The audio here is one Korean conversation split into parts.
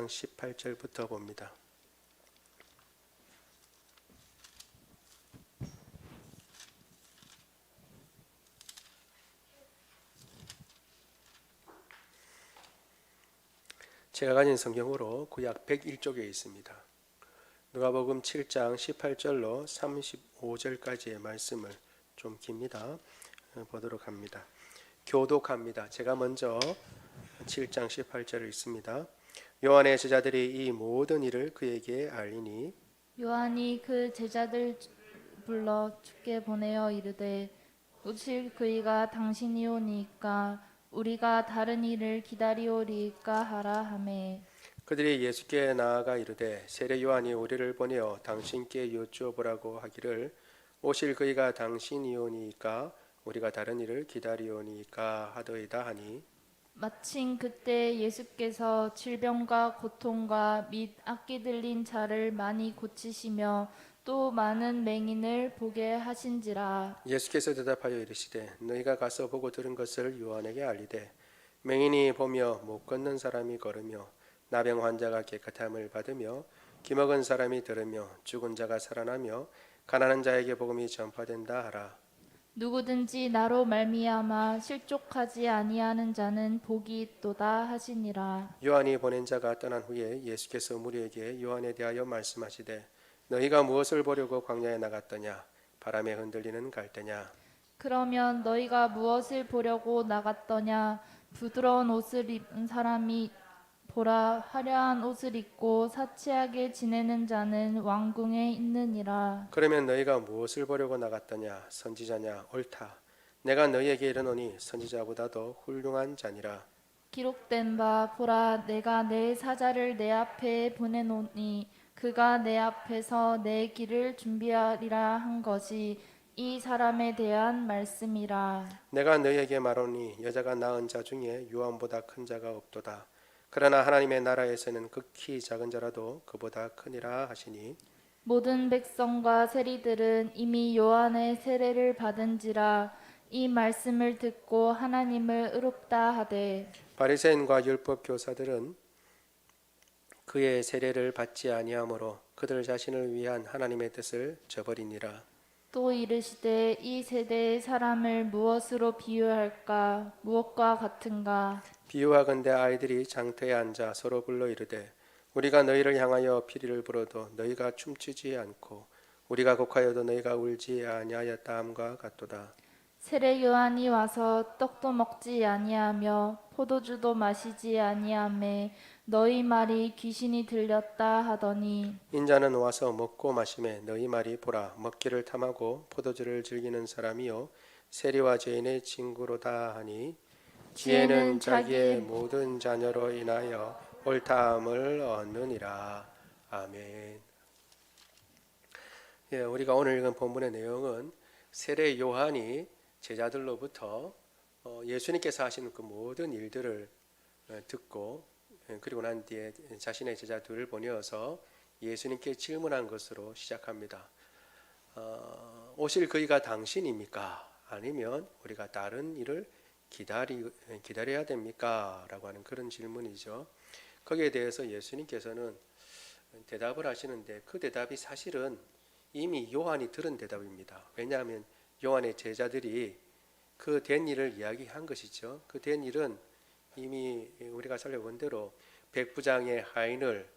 7장 18절부터 봅니다. 제가 가진 성경으로 구약 101쪽에 있습니다. 누가복음 7장 18절로 35절까지의 말씀을 좀 깁니다. 보도록 합니다. 교독합니다. 제가 먼저 7장 18절을 읽습니다. 요한의 제자들이 이 모든 일을 그에게 알리니 요한이 그 제자들 불러 주께 보내어 이르되 오실 그이가 당신이오니까 우리가 다른 일을 기다리오리까 하라 하매 그들이 예수께 나아가 이르되 세례 요한이 우리를 보내어 당신께 여쭈어보라고 하기를 오실 그이가 당신이오니까 우리가 다른 일을 기다리오니까 하더이다 하니 마침 그때 예수께서 질병과 고통과 및 악기 들린 자를 많이 고치시며 또 많은 맹인을 보게 하신지라. 예수께서 대답하여 이르시되 너희가 가서 보고 들은 것을 요한에게 알리되 맹인이 보며 못 걷는 사람이 걸으며 나병 환자가 깨끗함을 받으며 기먹은 사람이 들으며 죽은 자가 살아나며 가난한 자에게 복음이 전파된다 하라. 누구든지 나로 말미암아 실족하지 아니하는 자는 복이 있도다 하시니라. 요한이 보낸 자가 떠난 후에 예수께서 무리에게 요한에 대하여 말씀하시되 너희가 무엇을 보려고 광야에 나갔더냐 바람에 흔들리는 갈대냐 그러면 너희가 무엇을 보려고 나갔더냐 부드러운 옷을 입은 사람이 보라 화려한 옷을 입고 사치하게 지내는 자는 왕궁에 있느니라. 그러면 너희가 무엇을 보려고 나갔더냐 선지자냐 옳다 내가 너희에게 이르노니 선지자보다도 훌륭한 자니라. 기록된 바 보라 내가 내 사자를 내 앞에 보내노니 그가 내 앞에서 내 길을 준비하리라 한 것이 이 사람에 대한 말씀이라. 내가 너희에게 말하노니 여자가 낳은 자 중에 요한보다 큰 자가 없도다. 그러나 하나님의 나라에서는 극히 작은 자라도 그보다 크니라 하시니 모든 백성과 세리들은 이미 요한의 세례를 받은지라 이 말씀을 듣고 하나님을 의롭다 하되 바리새인과 율법 교사들은 그의 세례를 받지 아니하므로 그들 자신을 위한 하나님의 뜻을 저버리니라. 또 이르시되 이 세대의 사람을 무엇으로 비유할까 무엇과 같은가 비유하건대 아이들이 장터에 앉아 서로 불러 이르되 우리가 너희를 향하여 피리를 불어도 너희가 춤추지 않고 우리가 곡하여도 너희가 울지 아니하였다 함과 같도다. 세례 요한이 와서 떡도 먹지 아니하며 포도주도 마시지 아니하매 너희 말이 귀신이 들렸다 하더니 인자는 와서 먹고 마심에 너희 말이 보라 먹기를 탐하고 포도주를 즐기는 사람이요 세리와 죄인의 친구로다 하니 지혜는 자기의 모든 자녀로 인하여 옳다함을 얻느니라. 아멘. 예, 우리가 오늘 읽은 본문의 내용은 세례 요한이 제자들로부터 예수님께서 하시는 그 모든 일들을 듣고 그리고 난 뒤에 자신의 제자들을 보내어서 예수님께 질문한 것으로 시작합니다. 오실 그이가 당신입니까? 아니면 우리가 다른 일을 기다려야 됩니까? 라고 하는 그런 질문이죠. 거기에 대해서 예수님께서는 대답을 하시는데 그 대답이 사실은 이미 요한이 들은 대답입니다. 왜냐하면 요한의 제자들이 그 된 일을 이야기한 것이죠. 그 된 일은 이미 우리가 살펴본 대로 백부장의 하인을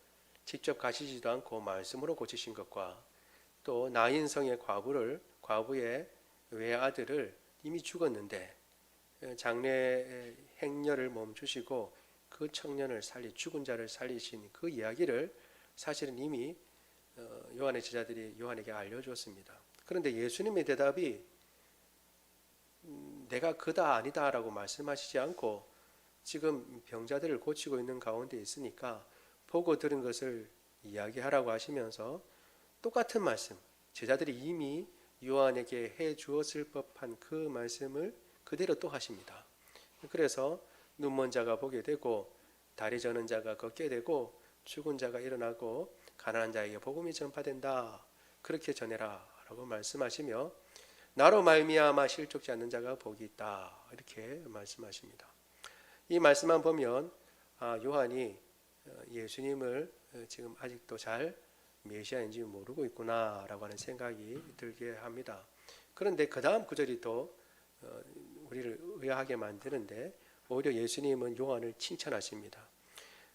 직접 가시지도 않고 말씀으로 고치신 것과 또 나인성의 과부의 외아들을 이미 죽었는데 장래 행렬을 멈추시고 그 청년을 죽은 자를 살리신 그 이야기를 사실은 이미 요한의 제자들이 요한에게 알려주었습니다. 그런데 예수님의 대답이 내가 그다 아니다 라고 말씀하시지 않고 지금 병자들을 고치고 있는 가운데 있으니까 보고 들은 것을 이야기하라고 하시면서 똑같은 말씀, 제자들이 이미 요한에게 해 주었을 법한 그 말씀을 그대로 또 하십니다. 그래서 눈먼 자가 보게 되고 다리 저는 자가 걷게 되고 죽은 자가 일어나고 가난한 자에게 복음이 전파된다. 그렇게 전해라 라고 말씀하시며 나로 말미암아 실족지 않는 자가 복이 있다. 이렇게 말씀하십니다. 이 말씀만 보면 요한이 예수님을 지금 아직도 잘 메시아인지 모르고 있구나라고 하는 생각이 들게 합니다. 그런데 그 다음 구절이 또 우리를 의아하게 만드는데 오히려 예수님은 요한을 칭찬하십니다.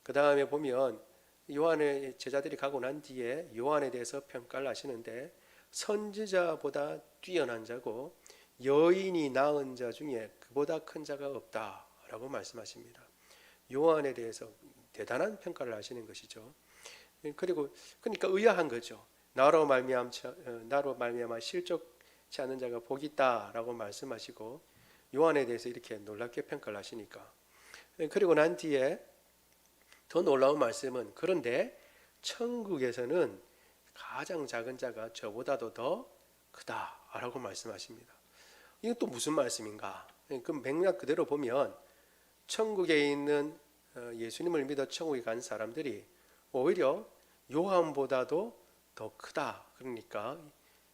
그 다음에 보면 요한의 제자들이 가고 난 뒤에 요한에 대해서 평가를 하시는데 선지자보다 뛰어난 자고 여인이 낳은 자 중에 그보다 큰 자가 없다라고 말씀하십니다. 요한에 대해서 대단한 평가를 하시는 것이죠. 그러니까 의아한 거죠. 나로 말미암아 실족치 않는 자가 복이 있다라고 말씀하시고 요한에 대해서 이렇게 놀랍게 평가를 하시니까. 그리고 난 뒤에 더 놀라운 말씀은 그런데 천국에서는 가장 작은 자가 저보다도 더 크다라고 말씀하십니다. 이건 또 무슨 말씀인가? 그 맥락 그대로 보면 천국에 있는 예수님을 믿어 천국에 간 사람들이 오히려 요한보다도 더 크다. 그러니까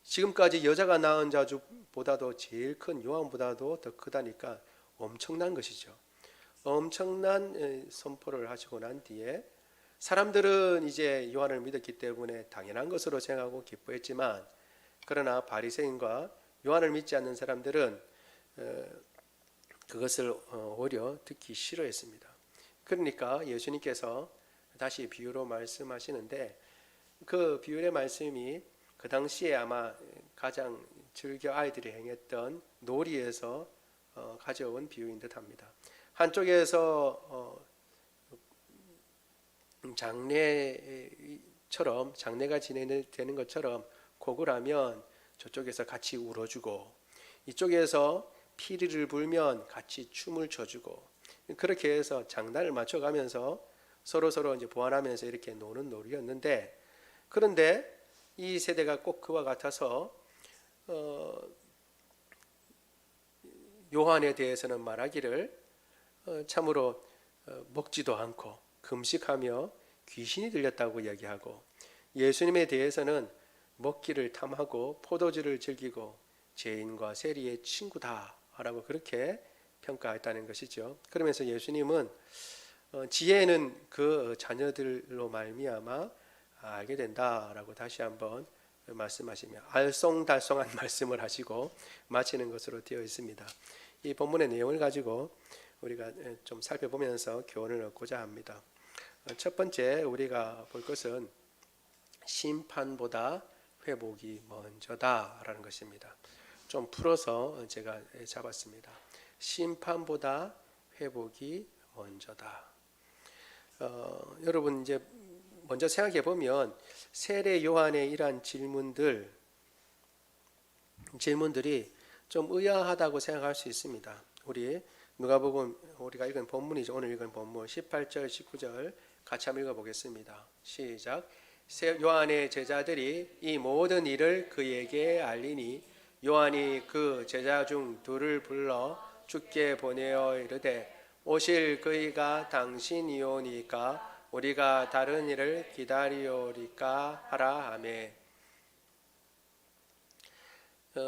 지금까지 여자가 낳은 자보다도 제일 큰 요한보다도 더 크다니까 엄청난 것이죠. 엄청난 선포를 하시고 난 뒤에 사람들은 이제 요한을 믿었기 때문에 당연한 것으로 생각하고 기뻐했지만 그러나 바리새인과 요한을 믿지 않는 사람들은 그것을 오히려 듣기 싫어했습니다. 그러니까 예수님께서 다시 비유로 말씀하시는데 그 비유의 말씀이 그 당시에 아마 가장 즐겨 아이들이 행했던 놀이에서 가져온 비유인 듯합니다. 한쪽에서 장례가 진행되는 것처럼 곡을 하면 저쪽에서 같이 울어주고 이쪽에서 피리를 불면 같이 춤을 춰주고 그렇게 해서 장단을 맞춰가면서 서로 이제 보완하면서 이렇게 노는 놀이였는데 그런데 이 세대가 꼭 그와 같아서 요한에 대해서는 말하기를 참으로 먹지도 않고 금식하며 귀신이 들렸다고 이야기하고 예수님에 대해서는 먹기를 탐하고 포도주를 즐기고 죄인과 세리의 친구다라고 그렇게 평가했다는 것이죠. 그러면서 예수님은 지혜는 그 자녀들로 말미암아 알게 된다라고 다시 한번 말씀하시며 알쏭달쏭한 말씀을 하시고 마치는 것으로 되어 있습니다. 이 본문의 내용을 가지고 우리가 좀 살펴보면서 교훈을 얻고자 합니다. 첫 번째 우리가 볼 것은 심판보다 회복이 먼저다라는 것입니다. 좀 풀어서 제가 잡았습니다. 심판보다 회복이 먼저다. 여러분 이제 먼저 생각해 보면 세례 요한의 이러한 질문들이 좀 의아하다고 생각할 수 있습니다. 우리 누가복음 우리가 읽은 본문이죠. 오늘 읽은 본문 18절 19절 같이 한번 읽어보겠습니다. 시작. 요한의 제자들이 이 모든 일을 그에게 알리니 요한이 그 제자 중 둘을 불러 주께 보내어 이르되 오실 그이가 당신이오니까 우리가 다른 일을 기다리오리까 하라 하매.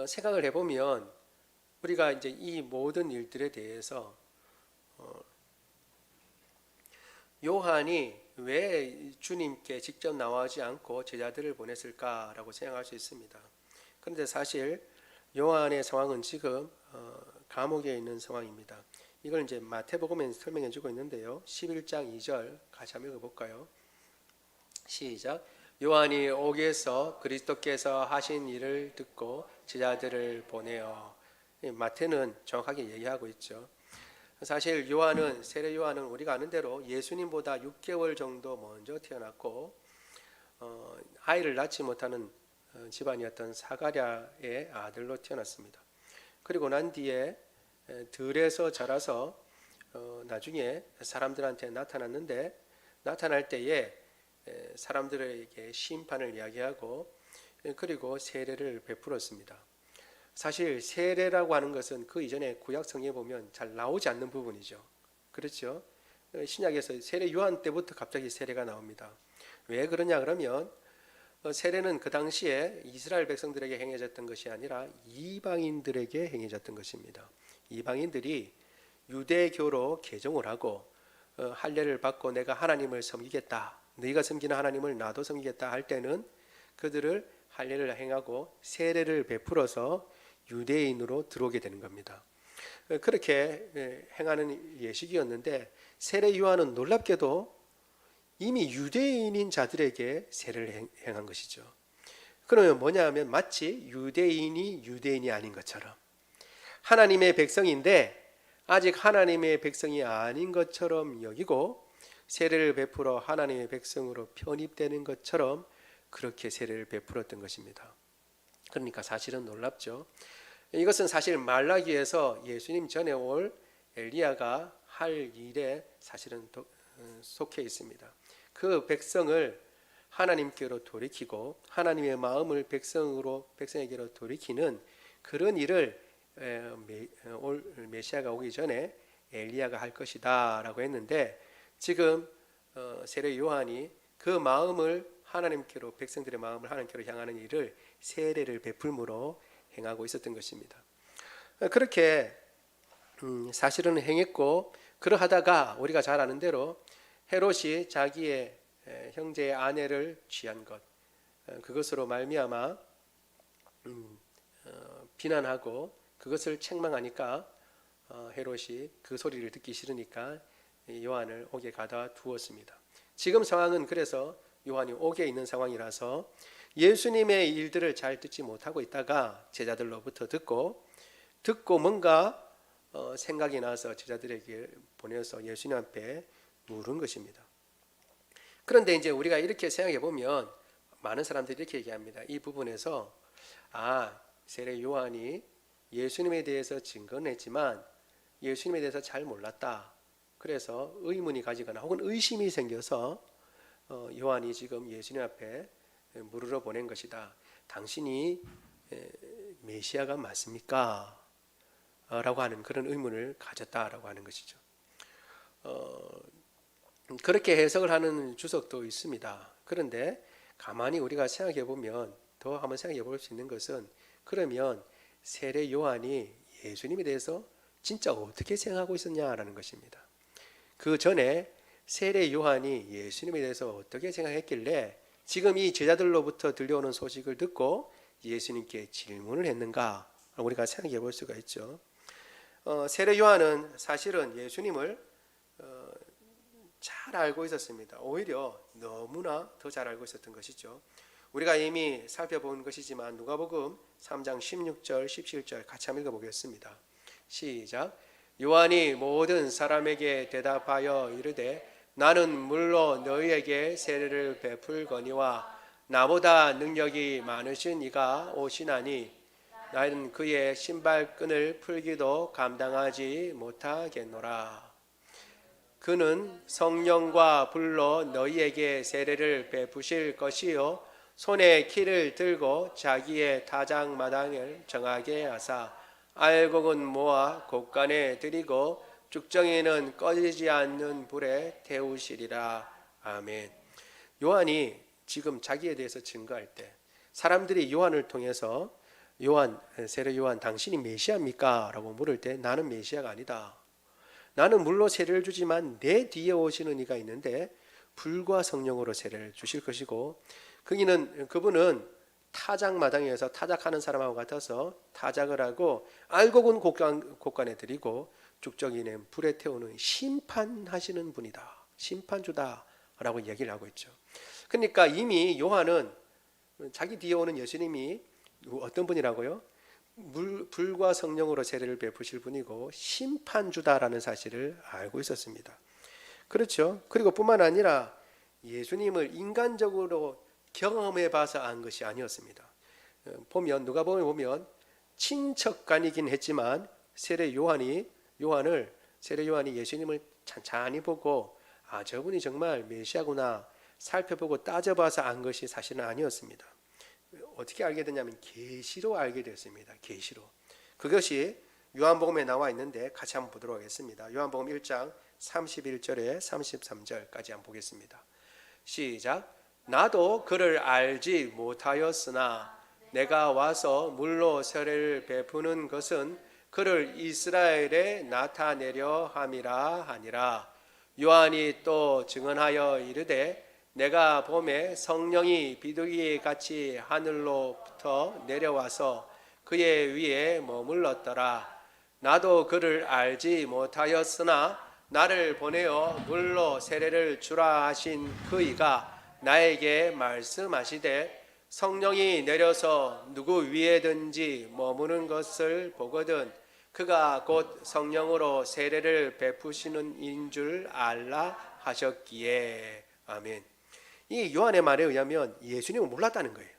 생각을 해보면 우리가 이제 이 모든 일들에 대해서 요한이 왜 주님께 직접 나와지 않고 제자들을 보냈을까라고 생각할 수 있습니다. 그런데 사실 요한의 상황은 지금 감옥에 있는 상황입니다. 이걸 이제 마태복음에 설명해 주고 있는데요. 11장 2절 같이 한번 읽어볼까요? 시작. 요한이 옥에서 그리스도께서 하신 일을 듣고 제자들을 보내어. 마태는 정확하게 얘기하고 있죠. 사실 세례 요한은 우리가 아는 대로 예수님보다 6개월 정도 먼저 태어났고 아이를 낳지 못하는 집안이었던 사가랴의 아들로 태어났습니다. 그리고 난 뒤에 들에서 자라서 나중에 사람들한테 나타났는데 나타날 때에 사람들에게 심판을 이야기하고 그리고 세례를 베풀었습니다. 사실 세례라고 하는 것은 그 이전에 구약 성경에 보면 잘 나오지 않는 부분이죠. 그렇죠? 신약에서 세례 요한 때부터 갑자기 세례가 나옵니다. 왜 그러냐 그러면 세례는 그 당시에 이스라엘 백성들에게 행해졌던 것이 아니라 이방인들에게 행해졌던 것입니다. 이방인들이 유대교로 개종을 하고 할례를 받고 내가 하나님을 섬기겠다, 너희가 섬기는 하나님을 나도 섬기겠다 할 때는 그들을 할례를 행하고 세례를 베풀어서 유대인으로 들어오게 되는 겁니다. 그렇게 행하는 예식이었는데 세례 요한은 놀랍게도 이미 유대인인 자들에게 세례를 행한 것이죠. 그러면 뭐냐 하면 마치 유대인이 유대인이 아닌 것처럼 하나님의 백성인데 아직 하나님의 백성이 아닌 것처럼 여기고 세례를 베풀어 하나님의 백성으로 편입되는 것처럼 그렇게 세례를 베풀었던 것입니다. 그러니까 사실은 놀랍죠. 이것은 사실 말라기에서 예수님 전에 올 엘리야가 할 일에 사실은 속해 있습니다. 그 백성을 하나님께로 돌이키고 하나님의 마음을 백성에게로 돌이키는 그런 일을 올 메시아가 오기 전에 엘리야가 할 것이다 라고 했는데, 지금 세례 요한이 그 마음을 하나님께로, 백성들의 마음을 하나님께로 향하는 일을 세례를 베풀므로 행하고 있었던 것입니다. 그렇게 사실은 행했고, 그러하다가 우리가 잘 아는 대로 헤롯이 자기의 형제의 아내를 취한 것, 그것으로 말미암아 비난하고 그것을 책망하니까 헤롯이 그 소리를 듣기 싫으니까 요한을 옥에 가다 두었습니다. 지금 상황은 그래서 요한이 옥에 있는 상황이라서 예수님의 일들을 잘 듣지 못하고 있다가 제자들로부터 듣고 뭔가 생각이 나서 제자들에게 보내서 예수님 앞에 물은 것입니다. 그런데 이제 우리가 이렇게 생각해 보면 많은 사람들이 이렇게 얘기합니다. 이 부분에서 세례 요한이 예수님에 대해서 증거는 했지만 예수님에 대해서 잘 몰랐다. 그래서 의문이 가지거나 혹은 의심이 생겨서 요한이 지금 예수님 앞에 물으러 보낸 것이다. 당신이 메시아가 맞습니까? 라고 하는 그런 의문을 가졌다라고 하는 것이죠. 그렇게 해석을 하는 주석도 있습니다. 그런데 가만히 우리가 생각해 보면, 더 한번 생각해 볼 수 있는 것은, 그러면 세례 요한이 예수님에 대해서 진짜 어떻게 생각하고 있었냐라는 것입니다. 그 전에 세례 요한이 예수님에 대해서 어떻게 생각했길래 지금 이 제자들로부터 들려오는 소식을 듣고 예수님께 질문을 했는가, 우리가 생각해 볼 수가 있죠. 세례 요한은 사실은 예수님을 잘 알고 있었습니다. 오히려 너무나 더 잘 알고 있었던 것이죠. 우리가 이미 살펴본 것이지만 누가복음 3장 16절 17절 같이 한번 읽어보겠습니다. 시작. 요한이 모든 사람에게 대답하여 이르되 나는 물로 너희에게 세례를 베풀거니와 나보다 능력이 많으신 이가 오시나니 나는 그의 신발끈을 풀기도 감당하지 못하겠노라. 그는 성령과 불로 너희에게 세례를 베푸실 것이요 손에 키를 들고 자기의 타작마당을 정하게 하사 알곡은 모아 곳간에 들이고 죽정이는 꺼지지 않는 불에 태우시리라. 아멘. 요한이 지금 자기에 대해서 증거할 때 사람들이 요한을 통해서 세례 요한 당신이 메시아입니까? 라고 물을 때 나는 메시아가 아니다. 나는 물로 세례를 주지만 내 뒤에 오시는 이가 있는데 불과 성령으로 세례를 주실 것이고 그분은 타작마당에서 타작하는 사람하고 같아서 타작을 하고 알곡은 곳간에 들이고 죽정이는 불에 태우는 심판하시는 분이다. 심판주다 라고 얘기를 하고 있죠. 그러니까 이미 요한은 자기 뒤에 오는 예수님이 어떤 분이라고요? 불과 성령으로 세례를 베푸실 분이고 심판주다라는 사실을 알고 있었습니다. 그렇죠. 그리고 뿐만 아니라 예수님을 인간적으로 경험해 봐서 안 것이 아니었습니다. 누가복음에 보면 친척간이긴 했지만 세례 요한이 예수님을 찬찬히 보고 저분이 정말 메시아구나 살펴보고 따져봐서 안 것이 사실은 아니었습니다. 어떻게 알게 됐냐면 계시로 알게 됐습니다. 계시로. 그것이 요한복음에 나와 있는데 같이 한번 보도록 하겠습니다. 요한복음 1장 31절에 33절까지 한번 보겠습니다. 시작. 나도 그를 알지 못하였으나 내가 와서 물로 세례를 베푸는 것은 그를 이스라엘에 나타내려 함이라 하니라. 요한이 또 증언하여 이르되 내가 봄에 성령이 비둘기 같이 하늘로부터 내려와서 그의 위에 머물렀더라. 나도 그를 알지 못하였으나 나를 보내어 물로 세례를 주라 하신 그이가 나에게 말씀하시되 성령이 내려서 누구 위에든지 머무는 것을 보거든 그가 곧 성령으로 세례를 베푸시는 인 줄 알라 하셨기에. 아멘. 이 요한의 말에 의하면 예수님을 몰랐다는 거예요.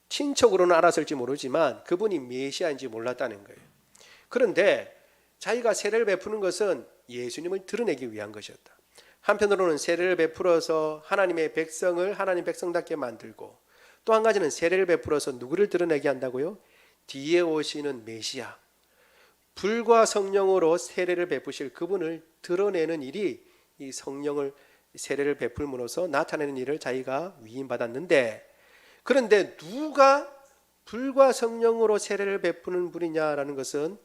친척으로는 알았을지 모르지만 그분이 메시아인지 몰랐다는 거예요. 그런데 자기가 세례를 베푸는 것은 예수님을 드러내기 위한 것이었다. 한편으로는 세례를 베풀어서 하나님의 백성을 하나님 백성답게 만들고, 또 한 가지는 세례를 베풀어서 누구를 드러내게 한다고요? 뒤에 오시는 메시아, 불과 성령으로 세례를 베푸실 그분을 드러내는 일이 이 성령을 세례를 베풀므로써 나타내는 일을 자기가 위임받았는데, 그런데 누가 불과 성령으로 세례를 베푸는 분이냐라는 것은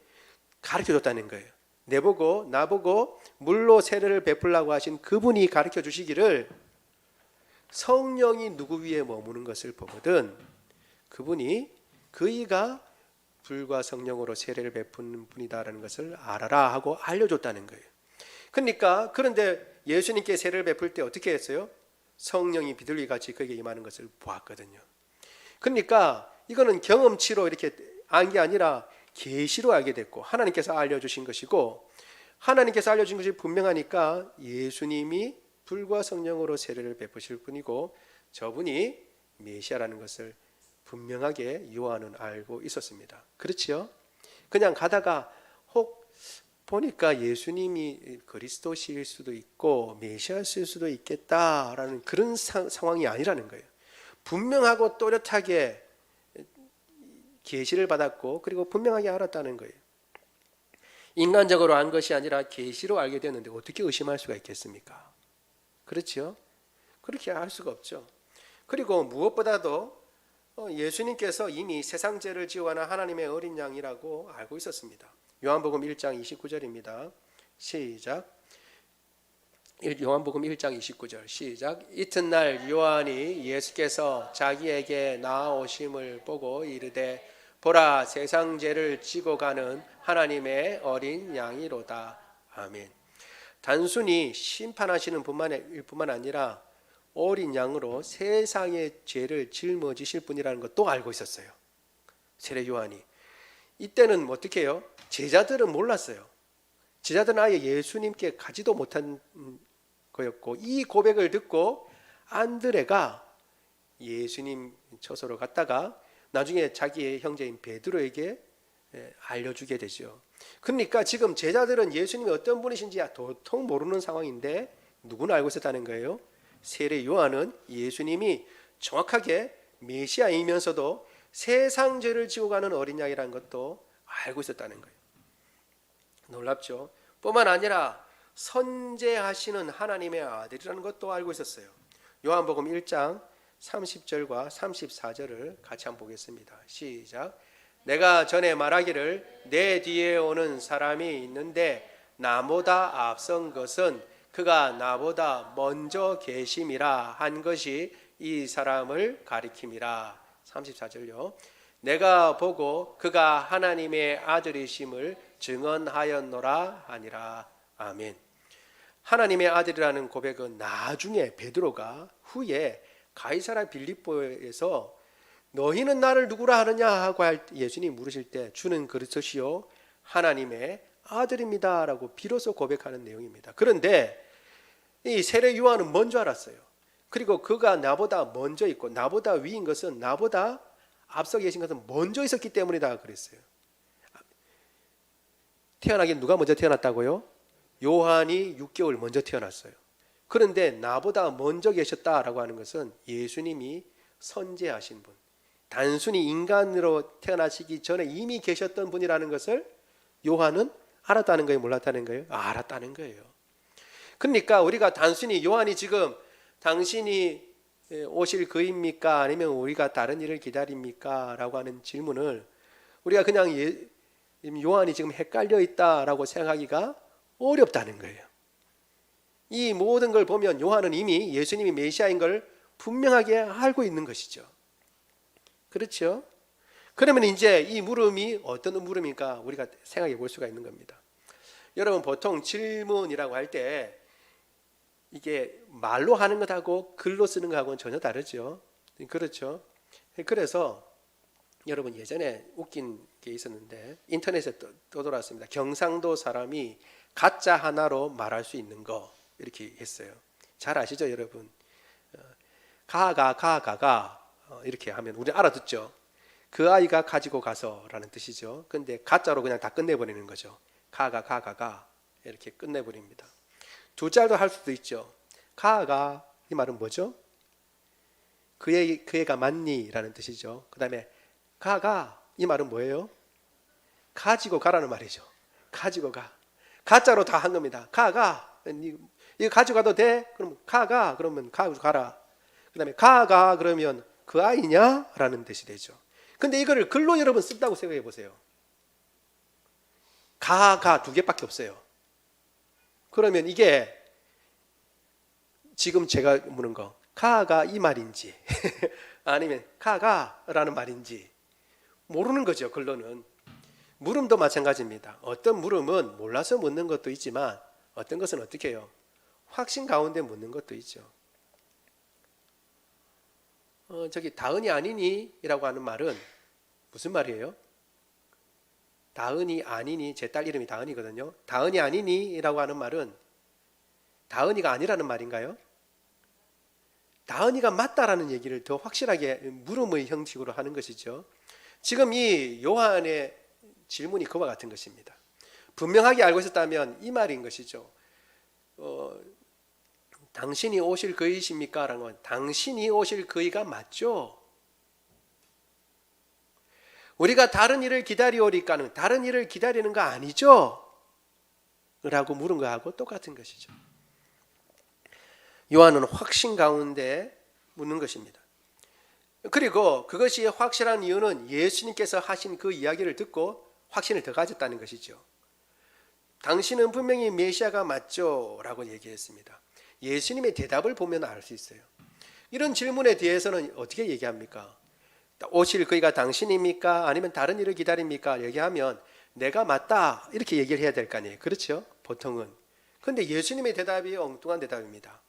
가르쳐줬다는 거예요. 내보고 나보고 물로 세례를 베풀라고 하신 그분이 가르쳐 주시기를 성령이 누구 위에 머무는 것을 보거든 그분이 그이가 불과 성령으로 세례를 베푸는 분이다라는 것을 알아라 하고 알려줬다는 거예요. 그러니까 그런데 예수님께 세례를 베풀 때 어떻게 했어요? 성령이 비둘기같이 그에게 임하는 것을 보았거든요. 그러니까 이거는 경험치로 이렇게 안 게 아니라 계시로 알게 됐고 하나님께서 알려주신 것이고, 하나님께서 알려준 것이 분명하니까 예수님이 불과 성령으로 세례를 베푸실 분이고 저분이 메시아라는 것을 분명하게 요한은 알고 있었습니다. 그렇지요? 그냥 가다가 혹 보니까 예수님이 그리스도실 수도 있고 메시아실 수도 있겠다라는 그런 상황이 아니라는 거예요. 분명하고 또렷하게 계시를 받았고 그리고 분명하게 알았다는 거예요. 인간적으로 안 것이 아니라 계시로 알게 됐는데 어떻게 의심할 수가 있겠습니까? 그렇죠? 그렇게 알 수가 없죠. 그리고 무엇보다도 예수님께서 이미 세상 죄를 지어가는 하나님의 어린 양이라고 알고 있었습니다. 요한복음 1장 29절입니다. 시작. 요한복음 1장 29절 시작. 이튿날 요한이 예수께서 자기에게 나아오심을 보고 이르되 보라 세상 죄를 지고 가는 하나님의 어린 양이로다. 아멘. 단순히 심판하시는 뿐만 아니라 어린 양으로 세상의 죄를 짊어지실 분이라는 것도 알고 있었어요. 세례 요한이. 이때는 어떻게 해요? 제자들은 몰랐어요. 제자들은 아예 예수님께 가지도 못한 거였고, 이 고백을 듣고 안드레가 예수님 처소로 갔다가 나중에 자기의 형제인 베드로에게 알려주게 되죠. 그러니까 지금 제자들은 예수님이 어떤 분이신지 도통 모르는 상황인데 누구는 알고 있었다는 거예요? 세례 요한은 예수님이 정확하게 메시아이면서도 세상 죄를 지고 가는 어린 양이라는 것도 알고 있었다는 거예요. 놀랍죠? 뿐만 아니라 선제하시는 하나님의 아들이라는 것도 알고 있었어요. 요한복음 1장 30절과 34절을 같이 한번 보겠습니다. 시작. 내가 전에 말하기를 내 뒤에 오는 사람이 있는데 나보다 앞선 것은 그가 나보다 먼저 계심이라 한 것이 이 사람을 가리킴이라. 34절요. 내가 보고 그가 하나님의 아들이심을 증언하였노라 하니라. 아멘. 하나님의 아들이라는 고백은 나중에 베드로가 후에 가이사랴 빌립보에서 너희는 나를 누구라 하느냐 하고 예수님이 물으실 때 주는 그리스도시요 하나님의 아들입니다 라고 비로소 고백하는 내용입니다. 그런데 이 세례 요한은 먼저 알았어요. 그리고 그가 나보다 먼저 있고 나보다 위인 것은, 나보다 앞서 계신 것은 먼저 있었기 때문이다 그랬어요. 태어나긴 누가 먼저 태어났다고요? 요한이 6개월 먼저 태어났어요. 그런데 나보다 먼저 계셨다라고 하는 것은 예수님이 선제하신 분, 단순히 인간으로 태어나시기 전에 이미 계셨던 분이라는 것을 요한은 알았다는 거예요? 몰랐다는 거예요? 알았다는 거예요. 그러니까 우리가 단순히 요한이 지금 당신이 오실 그입니까? 아니면 우리가 다른 일을 기다립니까? 라고 하는 질문을 우리가 그냥 요한이 지금 헷갈려 있다라고 생각하기가 어렵다는 거예요. 이 모든 걸 보면 요한은 이미 예수님이 메시아인 걸 분명하게 알고 있는 것이죠. 그렇죠? 그러면 이제 이 물음이 어떤 물음일까 우리가 생각해 볼 수가 있는 겁니다. 여러분, 보통 질문이라고 할 때 이게 말로 하는 것하고 글로 쓰는 것하고는 전혀 다르죠. 그렇죠? 그래서 여러분, 예전에 웃긴 게 있었는데 인터넷에 떠돌았습니다. 경상도 사람이 가짜 하나로 말할 수 있는 거, 이렇게 했어요. 잘 아시죠, 여러분? 가가 이렇게 하면 우리 알아듣죠. 그 아이가 가지고 가서라는 뜻이죠. 근데 가짜로 그냥 다 끝내버리는 거죠. 가가 이렇게 끝내버립니다. 두 짤도 할 수도 있죠. 가가, 이 말은 뭐죠? 그 애가 맞니? 라는 뜻이죠. 그 다음에 가가, 이 말은 뭐예요? 가지고 가라는 말이죠. 가지고 가. 가짜로 다 한 겁니다. 가가, 이거 가져가도 돼? 그럼 가가, 그러면 가라. 그 다음에 가가, 그러면 그 아이냐? 라는 뜻이 되죠. 근데 이거를 글로 여러분 쓴다고 생각해 보세요. 가가 두 개밖에 없어요. 그러면 이게 지금 제가 묻는 거, 가가 이 말인지 아니면 가가라는 말인지 모르는 거죠. 글로는. 물음도 마찬가지입니다. 어떤 물음은 몰라서 묻는 것도 있지만 어떤 것은 어떻게 해요? 확신 가운데 묻는 것도 있죠. 저기 다은이 아니니? 이라고 하는 말은 무슨 말이에요? 다은이 아니니? 제 딸 이름이 다은이거든요. 다은이 아니니? 이라고 하는 말은 다은이가 아니라는 말인가요? 다은이가 맞다라는 얘기를 더 확실하게 물음의 형식으로 하는 것이죠. 지금 이 요한의 질문이 그와 같은 것입니다. 분명하게 알고 있었다면 이 말인 것이죠. 당신이 오실 그이십니까? 라는 건 당신이 오실 그이가 맞죠? 우리가 다른 일을 기다리오리까는 다른 일을 기다리는 거 아니죠? 라고 물은 거하고 똑같은 것이죠. 요한은 확신 가운데 묻는 것입니다. 그리고 그것이 확실한 이유는 예수님께서 하신 그 이야기를 듣고 확신을 더 가졌다는 것이죠. 당신은 분명히 메시아가 맞죠? 라고 얘기했습니다. 예수님의 대답을 보면 알 수 있어요. 이런 질문에 대해서는 어떻게 얘기합니까? 오실 그이가 당신입니까? 아니면 다른 일을 기다립니까? 얘기하면 내가 맞다 이렇게 얘기를 해야 될 거 아니에요. 그렇죠? 보통은. 그런데 예수님의 대답이 엉뚱한 대답입니다.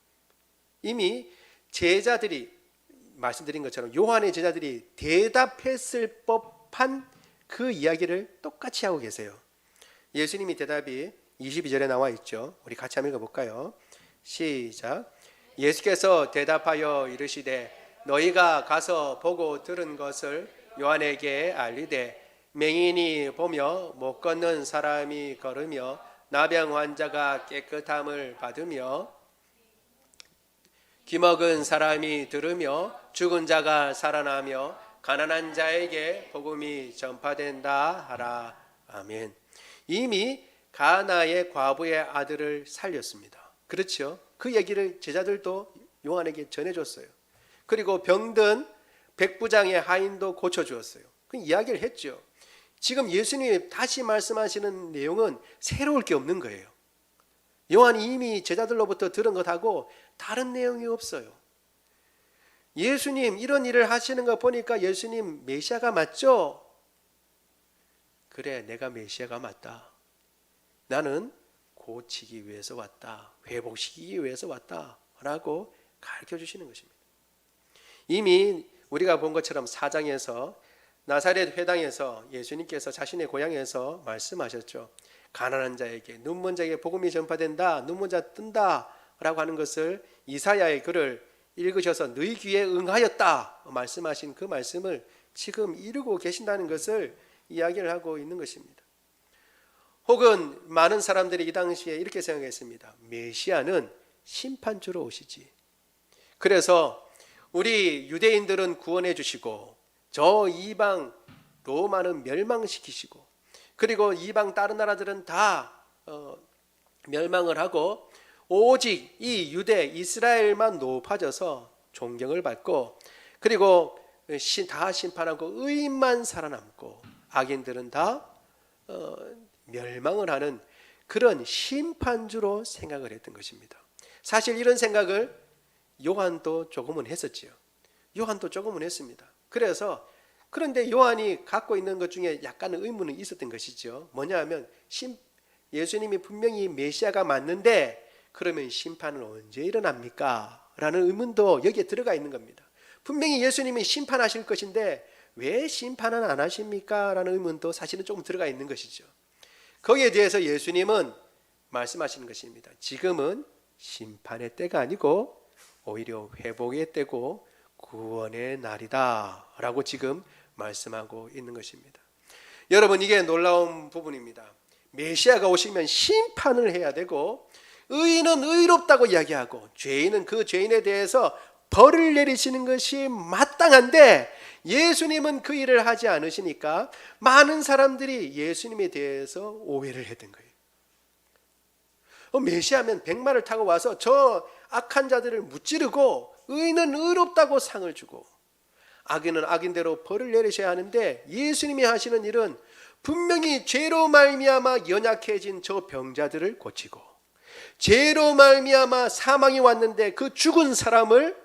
이미 제자들이 말씀드린 것처럼 요한의 제자들이 대답했을 법한 그 이야기를 똑같이 하고 계세요. 예수님이 대답이 22절에 나와 있죠. 우리 같이 한번 읽어볼까요? 시작. 예수께서 대답하여 이르시되 너희가 가서 보고 들은 것을 요한에게 알리되 맹인이 보며 못 걷는 사람이 걸으며 나병 환자가 깨끗함을 받으며 귀먹은 사람이 들으며 죽은 자가 살아나며 가난한 자에게 복음이 전파된다 하라. 아멘. 이미 가나의 과부의 아들을 살렸습니다. 그렇죠? 그 얘기를 제자들도 요한에게 전해줬어요. 그리고 병든 백부장의 하인도 고쳐주었어요. 그 이야기를 했죠. 지금 예수님이 다시 말씀하시는 내용은 새로울 게 없는 거예요. 요한이 이미 제자들로부터 들은 것하고 다른 내용이 없어요. 예수님 이런 일을 하시는 거 보니까 예수님 메시아가 맞죠? 그래, 내가 메시아가 맞다. 나는 고치기 위해서 왔다. 회복시키기 위해서 왔다. 라고 가르쳐 주시는 것입니다. 이미 우리가 본 것처럼 4장에서 나사렛 회당에서 예수님께서 자신의 고향에서 말씀하셨죠. 가난한 자에게, 눈먼 자에게 복음이 전파된다. 눈먼 자 뜬다. 라고 하는 것을 이사야의 글을 읽으셔서 너희 귀에 응하였다. 말씀하신 그 말씀을 지금 이루고 계신다는 것을 이야기를 하고 있는 것입니다. 혹은 많은 사람들이 이 당시에 이렇게 생각했습니다. 메시아는 심판주로 오시지. 그래서 우리 유대인들은 구원해 주시고 저 이방 로마는 멸망시키시고 그리고 이방 다른 나라들은 다 멸망을 하고 오직 이 유대 이스라엘만 높아져서 존경을 받고 그리고 다 심판하고 의인만 살아남고 악인들은 다 멸망을 하는 그런 심판주로 생각을 했던 것입니다. 사실 이런 생각을 요한도 조금은 했었지요. 요한도 조금은 했습니다. 그런데 요한이 갖고 있는 것 중에 약간의 의문은 있었던 것이죠. 뭐냐 하면 예수님이 분명히 메시아가 맞는데 그러면 심판은 언제 일어납니까? 라는 의문도 여기에 들어가 있는 겁니다. 분명히 예수님이 심판하실 것인데 왜 심판은 안 하십니까? 라는 의문도 사실은 조금 들어가 있는 것이죠. 거기에 대해서 예수님은 말씀하시는 것입니다. 지금은 심판의 때가 아니고 오히려 회복의 때고 구원의 날이다 라고 지금 말씀하고 있는 것입니다. 여러분, 이게 놀라운 부분입니다. 메시아가 오시면 심판을 해야 되고 의인은 의롭다고 이야기하고 죄인은 그 죄인에 대해서 벌을 내리시는 것이 마땅한데 예수님은 그 일을 하지 않으시니까 많은 사람들이 예수님에 대해서 오해를 했던 거예요. 메시아면 백마를 타고 와서 저 악한 자들을 무찌르고 의인은 의롭다고 상을 주고 악인은 악인대로 벌을 내리셔야 하는데 예수님이 하시는 일은 분명히 죄로 말미암아 연약해진 저 병자들을 고치고 죄로 말미암아 사망이 왔는데 그 죽은 사람을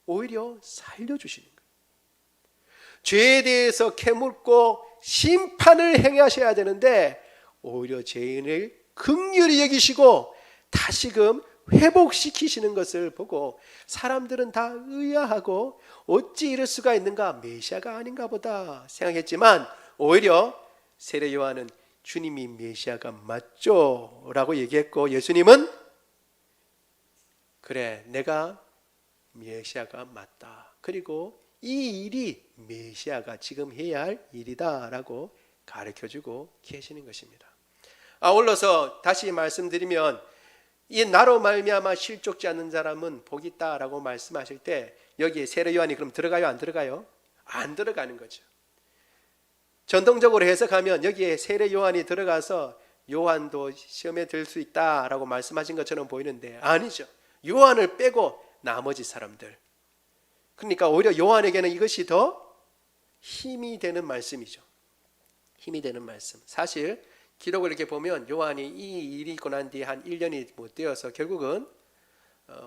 오히려 살려주시는 거예요. 죄에 대해서 캐묻고 심판을 행하셔야 되는데 오히려 죄인을 긍휼히 여기시고 다시금 회복시키시는 것을 보고 사람들은 다 의아하고 어찌 이럴 수가 있는가, 메시아가 아닌가 보다 생각했지만 오히려 세례 요한은 주님이 메시아가 맞죠? 라고 얘기했고 예수님은 그래, 내가 메시아가 맞다. 그리고 이 일이 메시아가 지금 해야 할 일이다 라고 가르쳐주고 계시는 것입니다. 아울러서 다시 말씀드리면 이 나로 말미암아 실족지 않는 사람은 복이 있다라고 말씀하실 때 여기에 세례 요한이 그럼 들어가요, 안 들어가요? 안 들어가는 거죠. 전통적으로 해석하면 여기에 세례 요한이 들어가서 요한도 시험에 들 수 있다라고 말씀하신 것처럼 보이는데 아니죠. 요한을 빼고 나머지 사람들, 그러니까 오히려 요한에게는 이것이 더 힘이 되는 말씀이죠. 힘이 되는 말씀. 사실 기록을 이렇게 보면 요한이 이 일이 있고 난 뒤에 한 1년이 못 되어서 결국은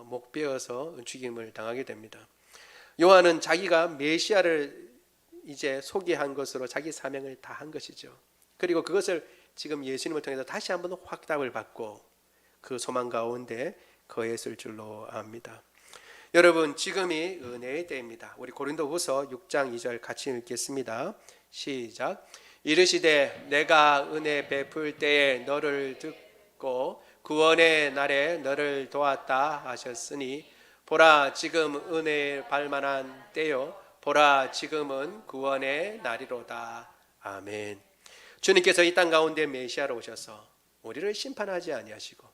목 베어서 죽임을 당하게 됩니다. 요한은 자기가 메시아를 이제 소개한 것으로 자기 사명을 다한 것이죠. 그리고 그것을 지금 예수님을 통해서 다시 한번 확답을 받고 그 소망 가운데 거했을 줄로 압니다. 여러분, 지금이 은혜의 때입니다. 우리 고린도후서 6장 2절 같이 읽겠습니다. 시작. 이르시되 내가 은혜 베풀 때에 너를 듣고 구원의 날에 너를 도왔다 하셨으니 보라 지금 은혜에 발만한 때요 보라 지금은 구원의 날이로다. 아멘. 주님께서 이 땅 가운데 메시아로 오셔서 우리를 심판하지 아니하시고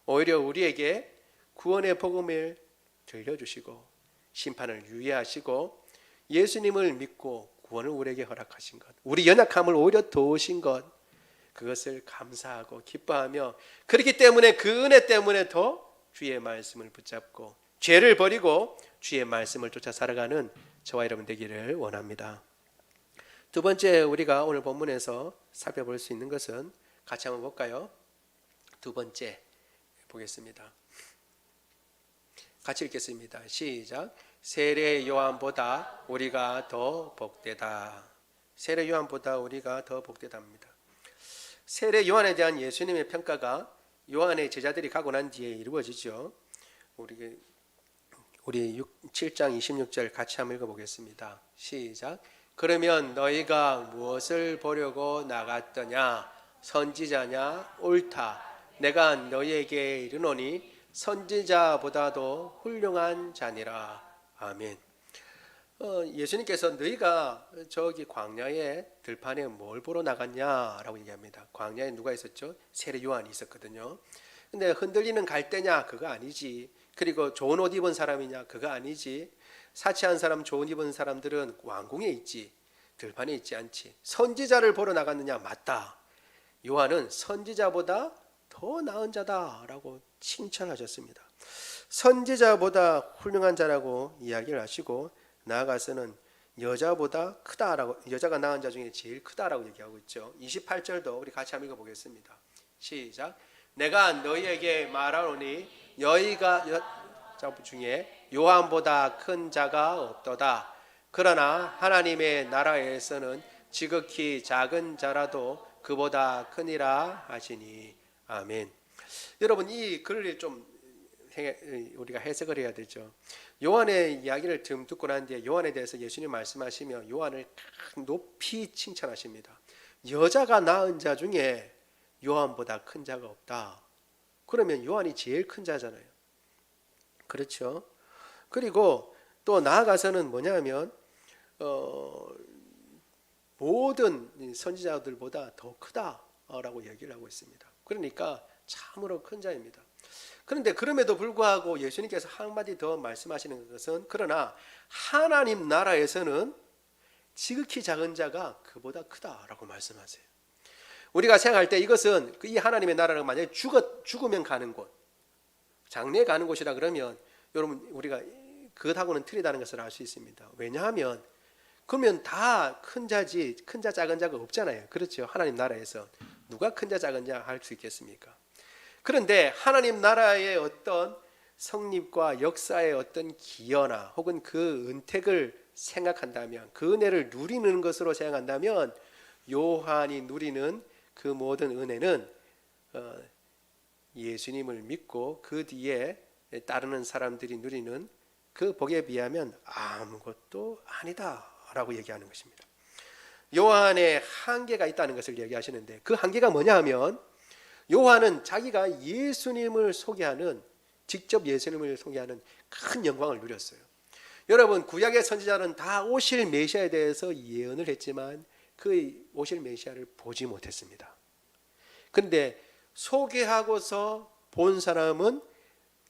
오히려 우리에게 구원의 복음을 들려주시고 심판을 유예하시고 예수님을 믿고 구원을 우리에게 허락하신 것, 우리 연약함을 오히려 도우신 것, 그것을 감사하고 기뻐하며 그렇기 때문에 그 은혜 때문에 더 주의 말씀을 붙잡고 죄를 버리고 주의 말씀을 쫓아 살아가는 저와 여러분 되기를 원합니다. 두 번째 우리가 오늘 본문에서 살펴볼 수 있는 것은 같이 한번 볼까요? 두 번째 보겠습니다. 같이 읽겠습니다. 시작. 세례 요한보다 우리가 더 복되다. 세례 요한보다 우리가 더 복되답니다. 세례 요한에 대한 예수님의 평가가 요한의 제자들이 가고 난 뒤에 이루어지죠. 우리 7장 26절 같이 한번 읽어보겠습니다. 시작. 그러면 너희가 무엇을 보려고 나갔더냐? 선지자냐? 옳다. 내가 너희에게 이르노니 선지자보다도 훌륭한 자니라. 아멘. 예수님께서 너희가 저기 광야에 들판에 뭘 보러 나갔냐라고 얘기합니다. 광야에 누가 있었죠? 세례 요한이 있었거든요. 근데 흔들리는 갈대냐? 그거 아니지. 그리고 좋은 옷 입은 사람이냐? 그거 아니지. 사치한 사람, 좋은 입은 사람들은 왕궁에 있지, 들판에 있지 않지. 선지자를 보러 나갔느냐? 맞다. 요한은 선지자보다 더 나은 자다라고 칭찬하셨습니다. 선지자보다 훌륭한 자라고 이야기를 하시고 나아가서는 여자보다 크다라고, 여자가 낳은 자 중에 제일 크다라고 얘기하고 있죠. 28절도 우리 같이 한번 읽어보겠습니다. 시작. 내가 너희에게 말하노니 너희가 자 중에 요한보다 큰 자가 없도다. 그러나 하나님의 나라에서는 지극히 작은 자라도 그보다 크니라 하시니. 아멘. 여러분, 이 글을 좀 우리가 해석을 해야 되죠. 요한의 이야기를 좀 듣고 난 뒤에 요한에 대해서 예수님 말씀하시며 요한을 높이 칭찬하십니다. 여자가 낳은 자 중에 요한보다 큰 자가 없다. 그러면 요한이 제일 큰 자잖아요. 그렇죠? 그리고 또 나아가서는 뭐냐면 모든 선지자들보다 더 크다라고 얘기를 하고 있습니다. 그러니까 참으로 큰 자입니다. 그런데 그럼에도 불구하고 예수님께서 한마디 더 말씀하시는 것은 그러나 하나님 나라에서는 지극히 작은 자가 그보다 크다라고 말씀하세요. 우리가 생각할 때 이것은 이 하나님의 나라는 만약에 죽으면 가는 곳, 장래에 가는 곳이라 그러면 여러분 우리가 그것하고는 틀리다는 것을 알 수 있습니다. 왜냐하면 그러면 다 큰 자지 큰 자 작은 자가 없잖아요. 그렇죠? 하나님 나라에서 누가 큰 자 작은 자 할 수 있겠습니까? 그런데 하나님 나라의 어떤 성립과 역사의 어떤 기여나 혹은 그 은택을 생각한다면, 그 은혜를 누리는 것으로 생각한다면 요한이 누리는 그 모든 은혜는 예수님을 믿고 그 뒤에 따르는 사람들이 누리는 그 복에 비하면 아무것도 아니다라고 얘기하는 것입니다. 요한의 한계가 있다는 것을 얘기하시는데 그 한계가 뭐냐 하면 요한은 자기가 예수님을 소개하는, 직접 예수님을 소개하는 큰 영광을 누렸어요. 여러분, 구약의 선지자는 다 오실 메시아에 대해서 예언을 했지만 그 오실 메시아를 보지 못했습니다. 그런데 소개하고서 본 사람은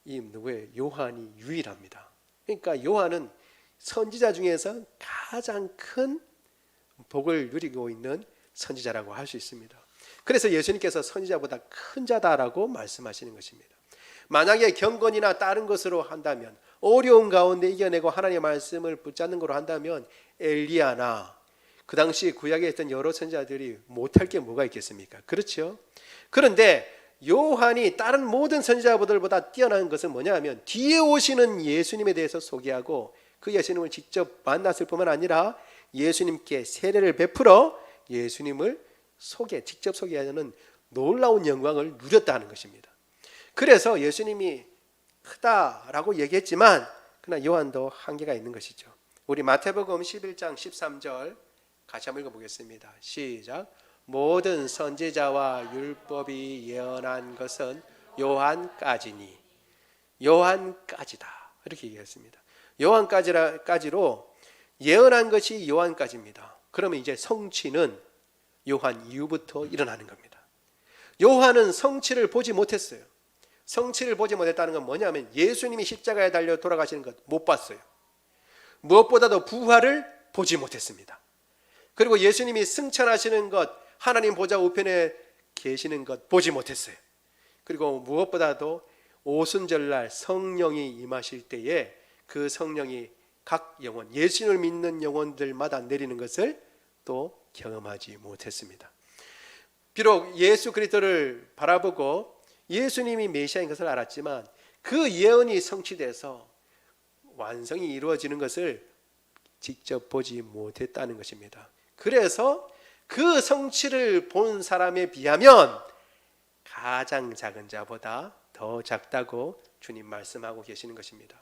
이 누구예요? 요한이 유일합니다. 그러니까 요한은 선지자 중에서 가장 큰 복을 누리고 있는 선지자라고 할 수 있습니다. 그래서 예수님께서 선지자보다 큰 자다라고 말씀하시는 것입니다. 만약에 경건이나 다른 것으로 한다면, 어려운 가운데 이겨내고 하나님의 말씀을 붙잡는 것으로 한다면 엘리야나 그 당시 구약에 있던 여러 선지자들이 못할 게 뭐가 있겠습니까? 그렇죠? 그런데 요한이 다른 모든 선지자들보다 뛰어난 것은 뭐냐 하면 뒤에 오시는 예수님에 대해서 소개하고 그 예수님을 직접 만났을 뿐만 아니라 예수님께 세례를 베풀어 예수님을 직접 소개하는 놀라운 영광을 누렸다는 것입니다. 그래서 예수님이 크다라고 얘기했지만 그러나 요한도 한계가 있는 것이죠. 우리 마태복음 11장 13절 같이 한번 읽어보겠습니다. 시작. 모든 선지자와 율법이 예언한 것은 요한까지니. 요한까지다 이렇게 얘기했습니다. 요한까지로 예언한 것이 요한까지입니다. 그러면 이제 성취는 요한 이후부터 일어나는 겁니다. 요한은 성취를 보지 못했어요. 성취를 보지 못했다는 건 뭐냐면 예수님이 십자가에 달려 돌아가시는 것 못 봤어요. 무엇보다도 부활을 보지 못했습니다. 그리고 예수님이 승천하시는 것, 하나님 보좌 우편에 계시는 것 보지 못했어요. 그리고 무엇보다도 오순절날 성령이 임하실 때에 그 성령이 각 영혼, 예수님을 믿는 영혼들마다 내리는 것을 또 경험하지 못했습니다. 비록 예수 그리스도를 바라보고 예수님이 메시아인 것을 알았지만 그 예언이 성취돼서 완성이 이루어지는 것을 직접 보지 못했다는 것입니다. 그래서 그 성취를 본 사람에 비하면 가장 작은 자보다 더 작다고 주님 말씀하고 계시는 것입니다.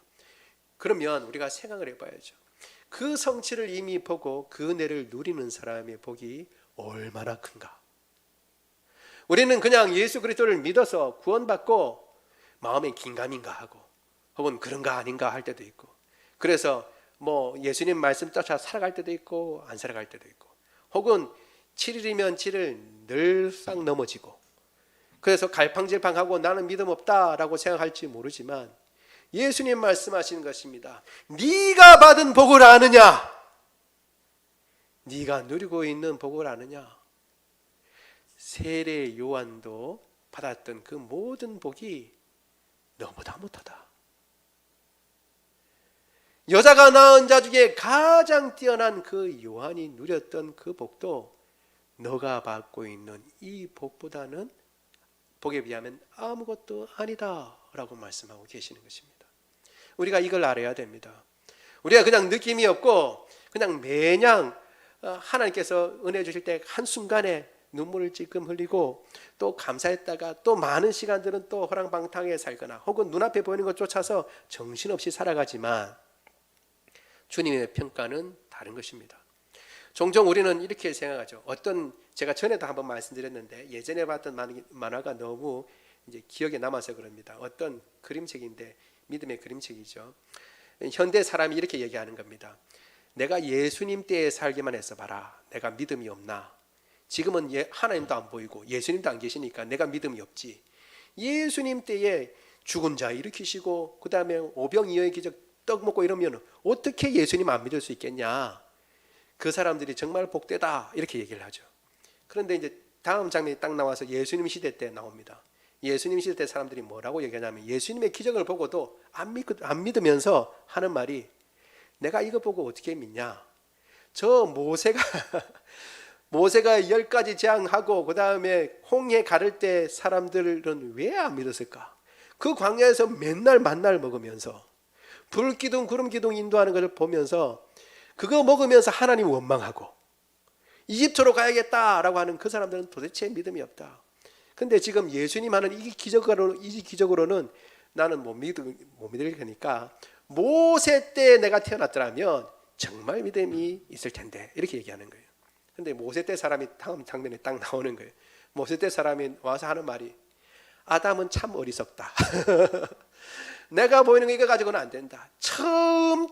그러면 우리가 생각을 해봐야죠. 그 성취를 이미 보고 그 은혜를 누리는 사람의 복이 얼마나 큰가. 우리는 그냥 예수 그리스도를 믿어서 구원받고 마음에 긴가민가 하고 혹은 그런가 아닌가 할 때도 있고, 그래서 뭐 예수님 말씀 따라 살아갈 때도 있고 안 살아갈 때도 있고, 혹은 7일이면 7일 늘상 넘어지고, 그래서 갈팡질팡하고 나는 믿음 없다라고 생각할지 모르지만 예수님 말씀하시는 것입니다. 네가 받은 복을 아느냐? 네가 누리고 있는 복을 아느냐? 세례 요한도 받았던 그 모든 복이 너보다 못하다. 여자가 낳은 자 중에 가장 뛰어난 그 요한이 누렸던 그 복도 너가 받고 있는 이 복보다는 복에 비하면 아무것도 아니다라고 말씀하고 계시는 것입니다. 우리가 이걸 알아야 됩니다. 우리가 그냥 느낌이 없고 그냥 매냥 하나님께서 은혜 주실 때 한순간에 눈물을 찔끔 흘리고 또 감사했다가 또 많은 시간들은 또 호랑방탕하게 살거나 혹은 눈앞에 보이는 것 쫓아서 정신없이 살아가지만 주님의 평가는 다른 것입니다. 종종 우리는 이렇게 생각하죠. 제가 전에도 한번 말씀드렸는데 예전에 봤던 만화가 너무 이제 기억에 남아서 그럽니다. 어떤 그림책인데 믿음의 그림책이죠. 현대 사람이 이렇게 얘기하는 겁니다. 내가 예수님 때에 살기만 해서 봐라. 내가 믿음이 없나? 지금은 하나님도 안 보이고 예수님도 안 계시니까 내가 믿음이 없지. 예수님 때에 죽은 자 일으키시고 그 다음에 오병이어의 기적 떡 먹고 이러면 어떻게 예수님 안 믿을 수 있겠냐? 그 사람들이 정말 복되다 이렇게 얘기를 하죠. 그런데 이제 다음 장면이 딱 나와서 예수님 시대 때 나옵니다. 예수님 시대 때 사람들이 뭐라고 얘기하냐면 예수님의 기적을 보고도 안 믿으면서 하는 말이 내가 이거 보고 어떻게 믿냐? 저 모세가 10가지 재앙하고 그 다음에 홍해 가를 때 사람들은 왜 안 믿었을까? 그 광야에서 맨날 만나를 먹으면서 불기둥 구름기둥 인도하는 것을 보면서 그거 먹으면서 하나님 원망하고 이집트로 가야겠다라고 하는 그 사람들은 도대체 믿음이 없다. 근데 지금 예수님 하는 이 기적으로는 나는 못 믿을 거니까 모세 때 내가 태어났더라면 정말 믿음이 있을 텐데 이렇게 얘기하는 거예요. 근데 모세 때 사람이 다음 장면에 딱 나오는 거예요. 모세 때 사람이 와서 하는 말이 아담은 참 어리석다. 내가 보이는 거 이거 가지고는 안 된다. 처음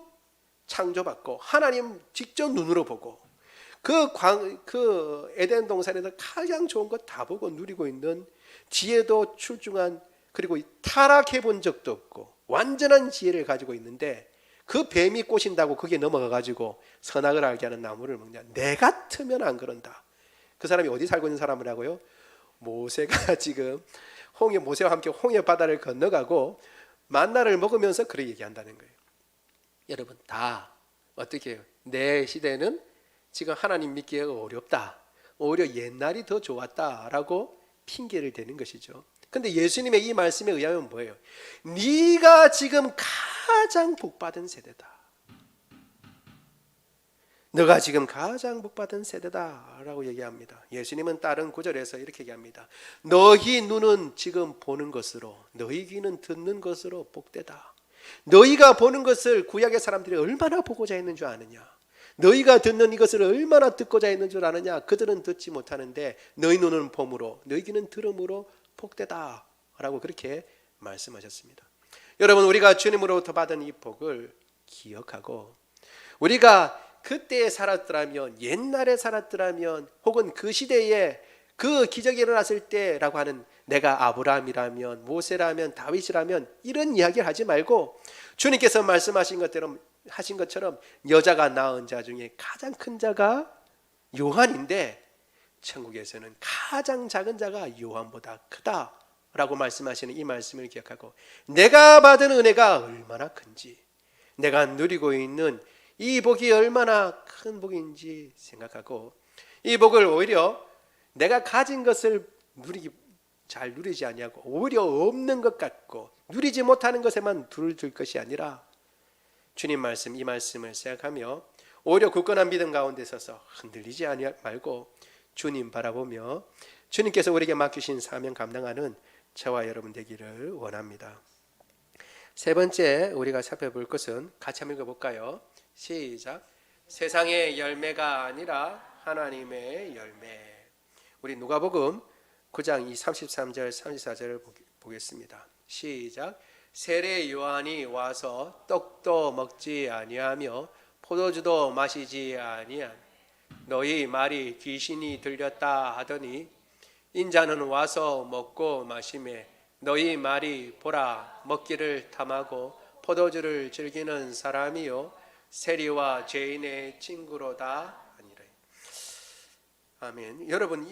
창조받고 하나님 직접 눈으로 보고 그 에덴 동산에서 가장 좋은 것 다 보고 누리고 있는 지혜도 출중한 그리고 타락해 본 적도 없고 완전한 지혜를 가지고 있는데 그 뱀이 꼬신다고 그게 넘어가 가지고 선악을 알게 하는 나무를 먹냐. 내 같으면 안 그런다. 그 사람이 어디 살고 있는 사람이라고요? 모세가 지금 모세와 함께 홍해 바다를 건너가고 만나를 먹으면서 그렇게 얘기한다는 거예요. 여러분 다 어떻게 해요? 내 시대는 지금 하나님 믿기가 어렵다. 오히려 옛날이 더 좋았다라고 핑계를 대는 것이죠. 근데 예수님의 이 말씀에 의하면 뭐예요? 네가 지금 가장 복받은 세대다. 너가 지금 가장 복받은 세대다라고 얘기합니다. 예수님은 다른 구절에서 이렇게 얘기합니다. 너희 눈은 지금 보는 것으로 너희 귀는 듣는 것으로 복되다. 너희가 보는 것을 구약의 사람들이 얼마나 보고자 했는 줄 아느냐? 너희가 듣는 이것을 얼마나 듣고자 했는 줄 아느냐? 그들은 듣지 못하는데 너희 눈은 봄으로 너희 귀는 들음으로 복되다 라고 그렇게 말씀하셨습니다. 여러분 우리가 주님으로부터 받은 이 복을 기억하고 우리가 그때에 살았더라면 옛날에 살았더라면 혹은 그 시대에 그 기적이 일어났을 때라고 하는 내가 아브라함이라면 모세라면 다윗이라면 이런 이야기를 하지 말고 주님께서 말씀하신 것처럼 여자가 낳은 자 중에 가장 큰 자가 요한인데 천국에서는 가장 작은 자가 요한보다 크다라고 말씀하시는 이 말씀을 기억하고 내가 받은 은혜가 얼마나 큰지 내가 누리고 있는 이 복이 얼마나 큰 복인지 생각하고 이 복을 오히려 내가 가진 것을 잘 누리지 아니하고 오히려 없는 것 같고 누리지 못하는 것에만 둘 것이 아니라 주님 말씀 이 말씀을 생각하며 오히려 굳건한 믿음 가운데 서서 흔들리지 말고 주님 바라보며 주님께서 우리에게 맡기신 사명 감당하는 저와 여러분 되기를 원합니다. 세 번째 우리가 살펴볼 것은 같이 한번 읽어볼까요? 시작. 세상의 열매가 아니라 하나님의 열매. 우리 누가복음 9장 33절 34절을 보겠습니다. 시작. 세례 요한이 와서 떡도 먹지 아니하며 포도주도 마시지 아니한 너희 말이 귀신이 들렸다 하더니 인자는 와서 먹고 마시매 너희 말이 보라 먹기를 탐하고 포도주를 즐기는 사람이요 세리와 죄인의 친구로다 하니라. 아멘. 여러분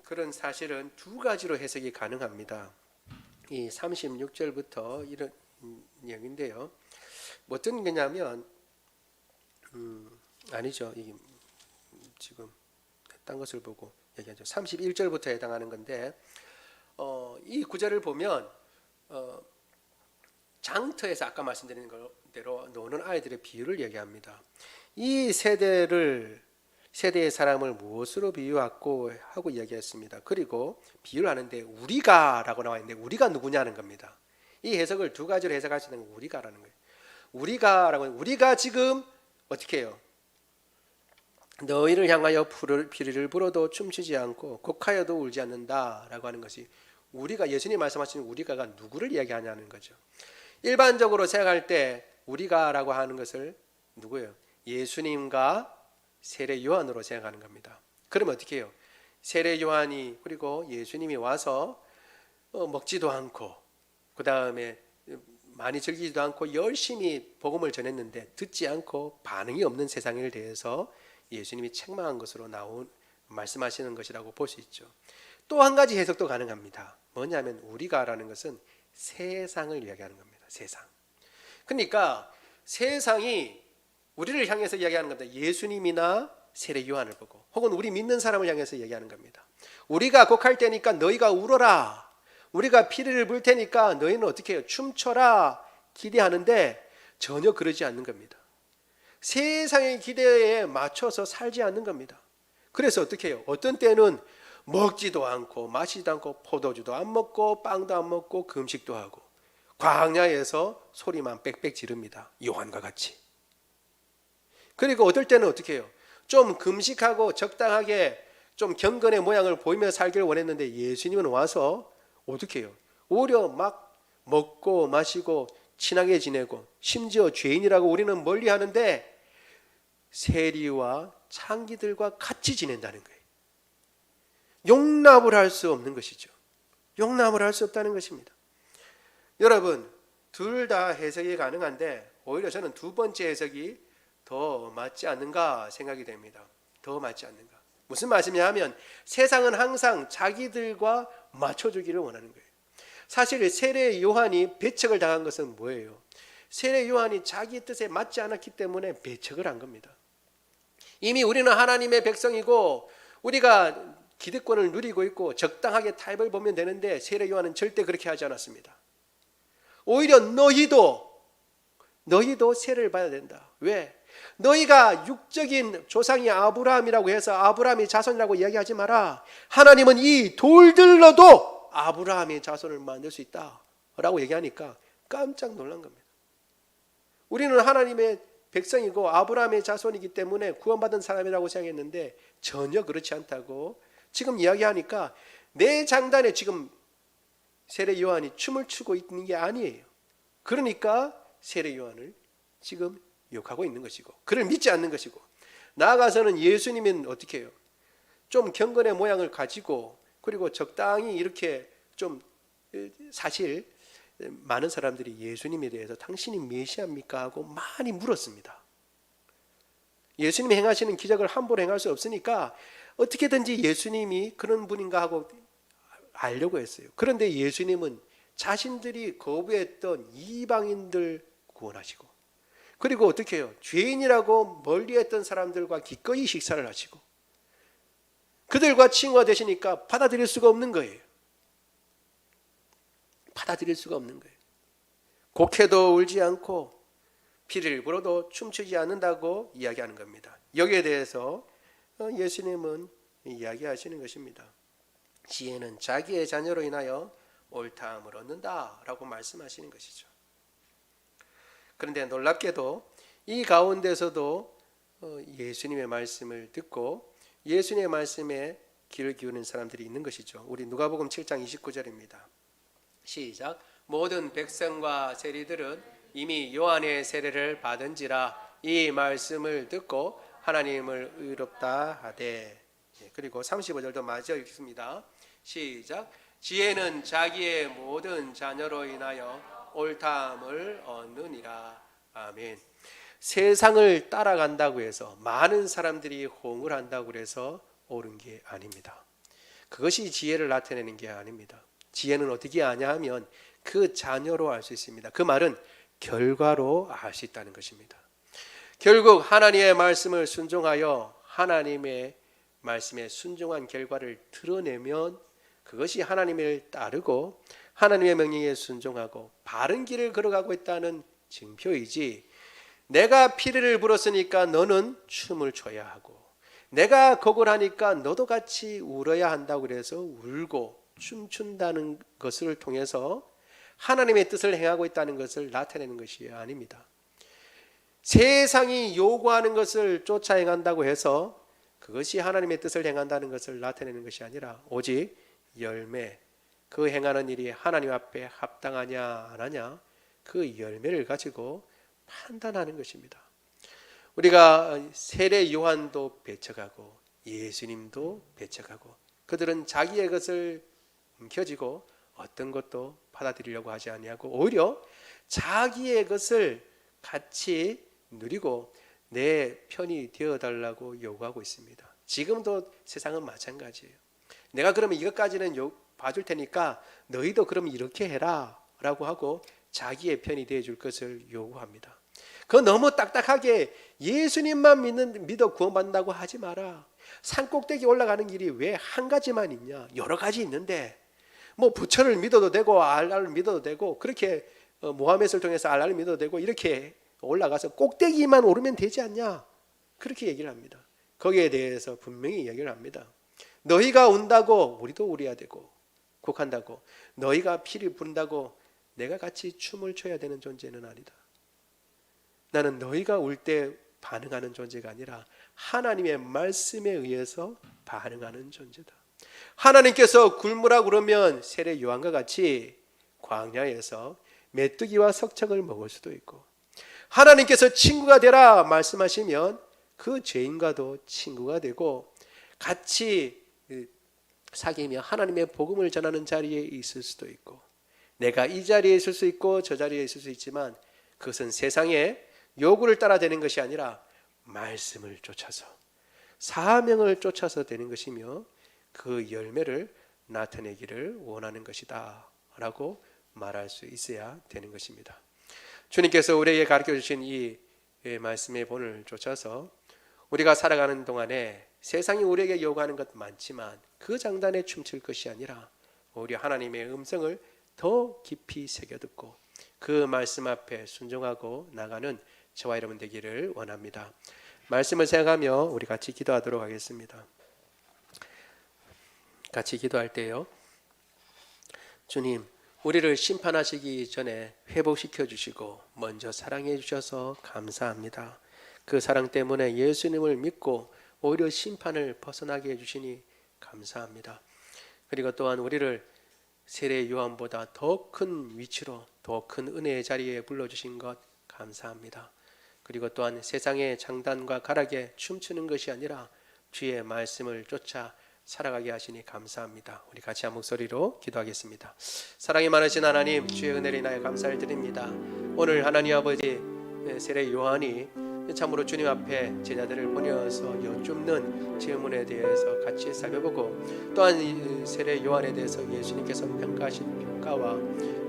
그런 사실은 두 가지로 해석이 가능합니다. 이 36절부터 이런 얘기인데요. 어떤 거냐면 아니죠. 이게 지금 딴 것을 보고 얘기하죠. 31절부터 해당하는 건데 이 구절을 보면 장터에서 아까 말씀드린 대로 노는 아이들의 비유를 얘기합니다. 이 세대의 사람을 무엇으로 비유하고 하고 이야기했습니다. 그리고 비유를 하는데 우리가라고 나와 있는데 우리가 누구냐는 겁니다. 이 해석을 두 가지로 해석할 수 있는 건 우리가라는 거예요. 우리가 지금 어떻게 해요? 너희를 향하여 피리를 불어도 춤추지 않고 곡하여도 울지 않는다라고 하는 것이 우리가 예수님 말씀하시는 우리가가 누구를 이야기하냐는 거죠. 일반적으로 생각할 때 우리가라고 하는 것을 누구예요? 예수님과 세례 요한으로 생각하는 겁니다. 그러면 어떻게 해요? 세례 요한이 그리고 예수님이 와서 먹지도 않고 그 다음에 많이 즐기지도 않고 열심히 복음을 전했는데 듣지 않고 반응이 없는 세상에 대해서 예수님이 책망한 것으로 말씀하시는 것이라고 볼 수 있죠. 또 한 가지 해석도 가능합니다. 뭐냐면 우리가라는 것은 세상을 이야기하는 겁니다. 세상. 그러니까 세상이 우리를 향해서 이야기하는 겁니다. 예수님이나 세례 요한을 보고 혹은 우리 믿는 사람을 향해서 이야기하는 겁니다. 우리가 곡할 때니까 너희가 울어라. 우리가 피리를 불 테니까 너희는 어떻게 해요? 춤춰라 기대하는데 전혀 그러지 않는 겁니다. 세상의 기대에 맞춰서 살지 않는 겁니다. 그래서 어떻게 해요? 어떤 때는 먹지도 않고 마시지도 않고 포도주도 안 먹고 빵도 안 먹고 금식도 하고 광야에서 소리만 빽빽 지릅니다. 요한과 같이. 그리고 어떨 때는 어떻게 해요? 좀 금식하고 적당하게 좀 경건의 모양을 보이며 살기를 원했는데 예수님은 와서 어떻게 해요? 오히려 막 먹고 마시고 친하게 지내고 심지어 죄인이라고 우리는 멀리 하는데 세리와 창기들과 같이 지낸다는 거예요. 용납을 할 수 없는 것이죠. 용납을 할 수 없다는 것입니다. 여러분, 둘 다 해석이 가능한데 오히려 저는 두 번째 해석이 더 맞지 않는가 생각이 됩니다. 더 맞지 않는가. 무슨 말씀이냐 하면 세상은 항상 자기들과 맞춰주기를 원하는 거예요. 사실 세례 요한이 배척을 당한 것은 뭐예요? 세례 요한이 자기 뜻에 맞지 않았기 때문에 배척을 한 겁니다. 이미 우리는 하나님의 백성이고 우리가 기득권을 누리고 있고 적당하게 타협을 보면 되는데 세례 요한은 절대 그렇게 하지 않았습니다. 오히려 너희도 세례를 받아야 된다. 왜? 너희가 육적인 조상이 아브라함이라고 해서 아브라함의 자손이라고 이야기하지 마라. 하나님은 이 돌들로도 아브라함의 자손을 만들 수 있다라고 얘기하니까 깜짝 놀란 겁니다. 우리는 하나님의 백성이고 아브라함의 자손이기 때문에 구원받은 사람이라고 생각했는데 전혀 그렇지 않다고 지금 이야기하니까 내 장단에 지금 세례 요한이 춤을 추고 있는 게 아니에요. 그러니까 세례 요한을 지금 욕하고 있는 것이고 그를 믿지 않는 것이고 나아가서는 예수님은 어떻게 해요? 좀 경건의 모양을 가지고 그리고 적당히 이렇게 좀 사실 많은 사람들이 예수님에 대해서 당신이 메시아입니까? 하고 많이 물었습니다. 예수님이 행하시는 기적을 함부로 행할 수 없으니까 어떻게든지 예수님이 그런 분인가 하고 알려고 했어요. 그런데 예수님은 자신들이 거부했던 이방인들 구원하시고 그리고 어떻게 해요? 죄인이라고 멀리했던 사람들과 기꺼이 식사를 하시고 그들과 친구가 되시니까 받아들일 수가 없는 거예요. 받아들일 수가 없는 거예요. 곡해도 울지 않고 피를 불어도 춤추지 않는다고 이야기하는 겁니다. 여기에 대해서 예수님은 이야기하시는 것입니다. 지혜는 자기의 자녀로 인하여 옳다함을 얻는다라고 말씀하시는 것이죠. 그런데 놀랍게도 이 가운데서도 예수님의 말씀을 듣고 예수님의 말씀에 귀를 기울이는 사람들이 있는 것이죠. 우리 누가복음 7장 29절입니다. 시작. 모든 백성과 세리들은 이미 요한의 세례를 받은지라 이 말씀을 듣고 하나님을 의롭다 하되. 그리고 35절도 마저 읽습니다. 시작. 지혜는 자기의 모든 자녀로 인하여 옳다함을 얻느니라. 아멘. 세상을 따라간다고 해서 많은 사람들이 호응을 한다고 해서 옳은 게 아닙니다. 그것이 지혜를 나타내는 게 아닙니다. 지혜는 어떻게 아냐 하면 그 자녀로 알 수 있습니다. 그 말은 결과로 알 수 있다는 것입니다. 결국 하나님의 말씀을 순종하여 하나님의 말씀에 순종한 결과를 드러내면 그것이 하나님을 따르고 하나님의 명령에 순종하고 바른 길을 걸어가고 있다는 증표이지, 내가 피리를 불었으니까 너는 춤을 춰야 하고 내가 곡을 하니까 너도 같이 울어야 한다고 그래서 울고 춤춘다는 것을 통해서 하나님의 뜻을 행하고 있다는 것을 나타내는 것이 아닙니다. 세상이 요구하는 것을 쫓아 행한다고 해서 그것이 하나님의 뜻을 행한다는 것을 나타내는 것이 아니라 오직 열매, 그 행하는 일이 하나님 앞에 합당하냐 안 하냐 그 열매를 가지고 판단하는 것입니다. 우리가 세례 요한도 배척하고 예수님도 배척하고 그들은 자기의 것을 움켜쥐고 어떤 것도 받아들이려고 하지 아니하고 오히려 자기의 것을 같이 누리고 내 편이 되어달라고 요구하고 있습니다. 지금도 세상은 마찬가지예요. 내가 그러면 이것까지는 봐줄 테니까 너희도 그럼 이렇게 해라 라고 하고 자기의 편이 되어줄 것을 요구합니다. 그거 너무 딱딱하게 예수님만 믿어 구원받는다고 하지 마라. 산꼭대기 올라가는 길이 왜 한 가지만 있냐? 여러 가지 있는데 뭐 부처를 믿어도 되고 알라를 믿어도 되고 그렇게 모하멧을 통해서 알라를 믿어도 되고 이렇게 올라가서 꼭대기만 오르면 되지 않냐? 그렇게 얘기를 합니다. 거기에 대해서 분명히 얘기를 합니다. 너희가 운다고 우리도 울어야 되고 곡한다고 너희가 피를 부른다고 내가 같이 춤을 춰야 되는 존재는 아니다. 나는 너희가 울 때 반응하는 존재가 아니라 하나님의 말씀에 의해서 반응하는 존재다. 하나님께서 굶으라 그러면 세례 요한과 같이 광야에서 메뚜기와 석청을 먹을 수도 있고, 하나님께서 친구가 되라 말씀하시면 그 죄인과도 친구가 되고 같이 사귀며 하나님의 복음을 전하는 자리에 있을 수도 있고, 내가 이 자리에 있을 수 있고 저 자리에 있을 수 있지만 그것은 세상의 요구를 따라 되는 것이 아니라 말씀을 쫓아서 사명을 쫓아서 되는 것이며 그 열매를 나타내기를 원하는 것이다 라고 말할 수 있어야 되는 것입니다. 주님께서 우리에게 가르쳐 주신 이 말씀의 본을 쫓아서 우리가 살아가는 동안에 세상이 우리에게 요구하는 것 많지만 그 장단에 춤출 것이 아니라 오히려 하나님의 음성을 더 깊이 새겨듣고 그 말씀 앞에 순종하고 나가는 저와 여러분 되기를 원합니다. 말씀을 생각하며 우리 같이 기도하도록 하겠습니다. 같이 기도할 때요, 주님, 우리를 심판하시기 전에 회복시켜 주시고 먼저 사랑해 주셔서 감사합니다. 그 사랑 때문에 예수님을 믿고 오히려 심판을 벗어나게 해주시니 감사합니다. 그리고 또한 우리를 세례 요한보다 더 큰 위치로 더 큰 은혜의 자리에 불러주신 것 감사합니다. 그리고 또한 세상의 장단과 가락에 춤추는 것이 아니라 주의 말씀을 쫓아 살아가게 하시니 감사합니다. 우리 같이 한 목소리로 기도하겠습니다. 사랑이 많으신 하나님, 주의 은혜를 인하여 감사를 드립니다. 오늘 하나님 아버지, 세례 요한이 참으로 주님 앞에 제자들을 보내어서 여쭙는 질문에 대해서 같이 살펴보고, 또한 이 세례 요한에 대해서 예수님께서 평가하신 평가와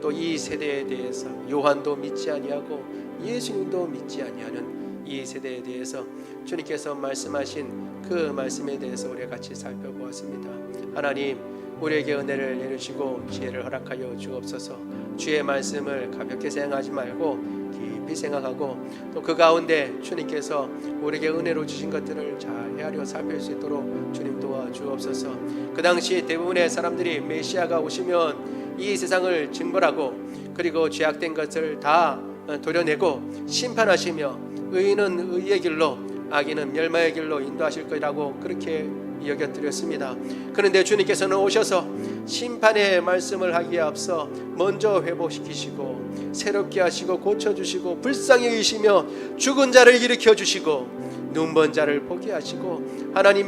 또 이 세대에 대해서 요한도 믿지 아니하고 예수님도 믿지 아니하는 이 세대에 대해서 주님께서 말씀하신 그 말씀에 대해서 우리가 같이 살펴보았습니다. 하나님, 우리에게 은혜를 내리시고 지혜를 허락하여 주옵소서. 주의 말씀을 가볍게 생각하지 말고 깊이 생각하고 또 그 가운데 주님께서 우리에게 은혜로 주신 것들을 잘 헤아려 살필 수 있도록 주님 도와주옵소서. 그 당시 대부분의 사람들이 메시아가 오시면 이 세상을 징벌하고 그리고 죄악된 것을 다 도려내고 심판하시며 의인은 의의 길로 악인은 멸망의 길로 인도하실 것이라고 그렇게 여겨드렸습니다. 그런데 주님께서는 오셔서 심판의 말씀을 하기에 앞서 먼저 회복시키시고 새롭게 하시고 고쳐주시고 불쌍히 여기시며 죽은 자를 일으켜주시고 눈먼 자를 보게 하시고 하나님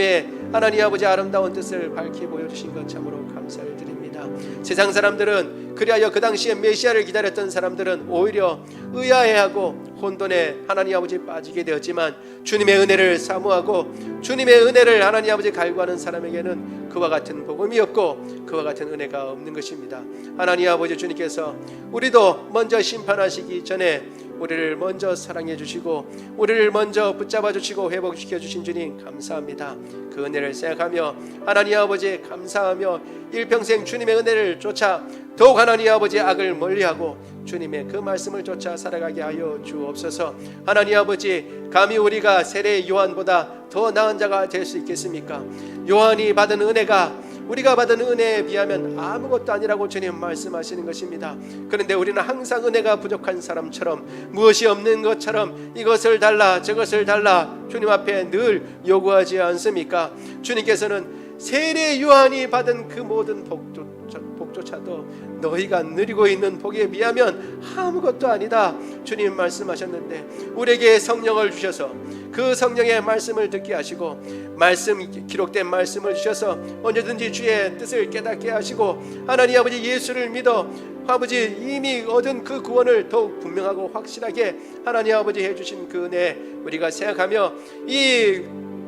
아버지 아름다운 뜻을 밝히 보여주신 것 참으로 감사를 드립니다. 세상 사람들은, 그리하여 그 당시에 메시아를 기다렸던 사람들은 오히려 의아해하고 혼돈에 하나님 아버지 빠지게 되었지만 주님의 은혜를 사모하고 주님의 은혜를 하나님 아버지 갈구하는 사람에게는 그와 같은 복음이 없고 그와 같은 은혜가 없는 것입니다. 하나님 아버지, 주님께서 우리도 먼저 심판하시기 전에 우리를 먼저 사랑해 주시고 우리를 먼저 붙잡아 주시고 회복시켜 주신 주님 감사합니다. 그 은혜를 생각하며 하나님 아버지 감사하며 일평생 주님의 은혜를 쫓아 더욱 하나님 아버지 악을 멀리하고 주님의 그 말씀을 쫓아 살아가게 하여 주옵소서. 하나님 아버지, 감히 우리가 세례 요한보다 더 나은 자가 될 수 있겠습니까? 요한이 받은 은혜가 우리가 받은 은혜에 비하면 아무것도 아니라고 주님 말씀하시는 것입니다. 그런데 우리는 항상 은혜가 부족한 사람처럼, 무엇이 없는 것처럼 이것을 달라 저것을 달라 주님 앞에 늘 요구하지 않습니까? 주님께서는 세례 요한이 받은 그 모든 복조차도 너희가 누리고 있는 복에 비하면 아무것도 아니다 주님 말씀하셨는데, 우리에게 성령을 주셔서 그 성령의 말씀을 듣게 하시고 말씀, 기록된 말씀을 주셔서 언제든지 주의 뜻을 깨닫게 하시고 하나님 아버지 예수를 믿어 아버지 이미 얻은 그 구원을 더욱 분명하고 확실하게 하나님 아버지 해주신 그 은혜 우리가 생각하며 이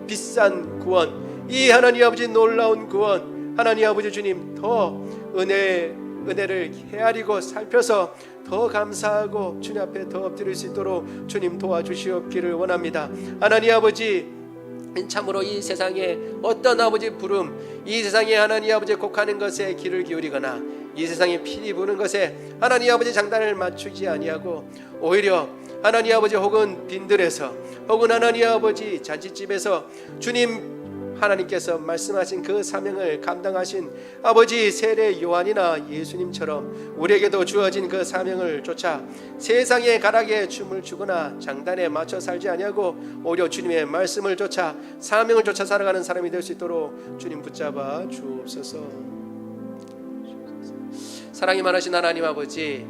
비싼 구원, 이 하나님 아버지 놀라운 구원, 하나님 아버지 주님 더 은혜를 헤아리고 살펴서 더 감사하고 주님 앞에 더 엎드릴 수 있도록 주님 도와주시옵기를 원합니다. 하나님 아버지, 참으로 이 세상에 어떤 아버지 부름, 이 세상에 하나님 아버지 곡하는 것에 귀를 기울이거나 이 세상에 피리 부는 것에 하나님 아버지 장단을 맞추지 아니하고 오히려 하나님 아버지 혹은 빈들에서 혹은 하나님 아버지 잔치집에서 주님 하나님께서 말씀하신 그 사명을 감당하신 아버지 세례 요한이나 예수님처럼 우리에게도 주어진 그 사명을 쫓아 세상의 가락에 춤을 추거나 장단에 맞춰 살지 아니하고 오히려 주님의 말씀을 쫓아 사명을 쫓아 살아가는 사람이 될 수 있도록 주님 붙잡아 주옵소서. 사랑이 많으신 하나님 아버지,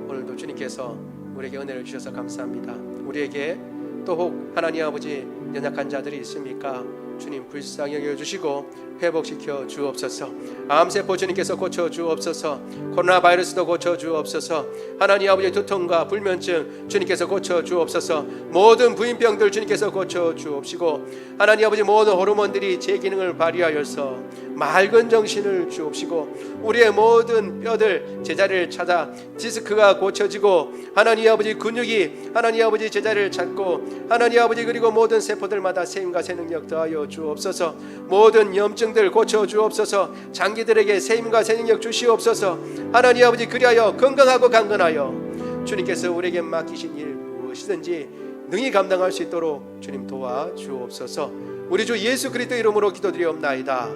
오늘도 주님께서 우리에게 은혜를 주셔서 감사합니다. 우리에게 또 혹 하나님 아버지 연약한 자들이 있습니까? 주님 불쌍히 여겨주시고 회복시켜 주옵소서. 암세포 주님께서 고쳐 주옵소서. 코로나 바이러스도 고쳐 주옵소서. 하나님 아버지 두통과 불면증 주님께서 고쳐 주옵소서. 모든 부인병들 주님께서 고쳐 주옵시고 하나님 아버지 모든 호르몬들이 제 기능을 발휘하여서 맑은 정신을 주옵시고 우리의 모든 뼈들 제자리를 찾아 디스크가 고쳐지고 하나님 아버지 근육이 하나님 아버지 제자리를 찾고 하나님 아버지 그리고 모든 세포들마다 세임과 새 능력 더하여 주옵소서. 모든 염증들 고쳐 주옵소서. 장기들에게 세임과 새 능력 주시옵소서. 하나님 아버지 그리하여 건강하고 강건하여 주님께서 우리에게 맡기신 일 무엇이든지 능히 감당할 수 있도록 주님 도와 주옵소서. 우리 주 예수 그리스도 이름으로 기도드리옵나이다.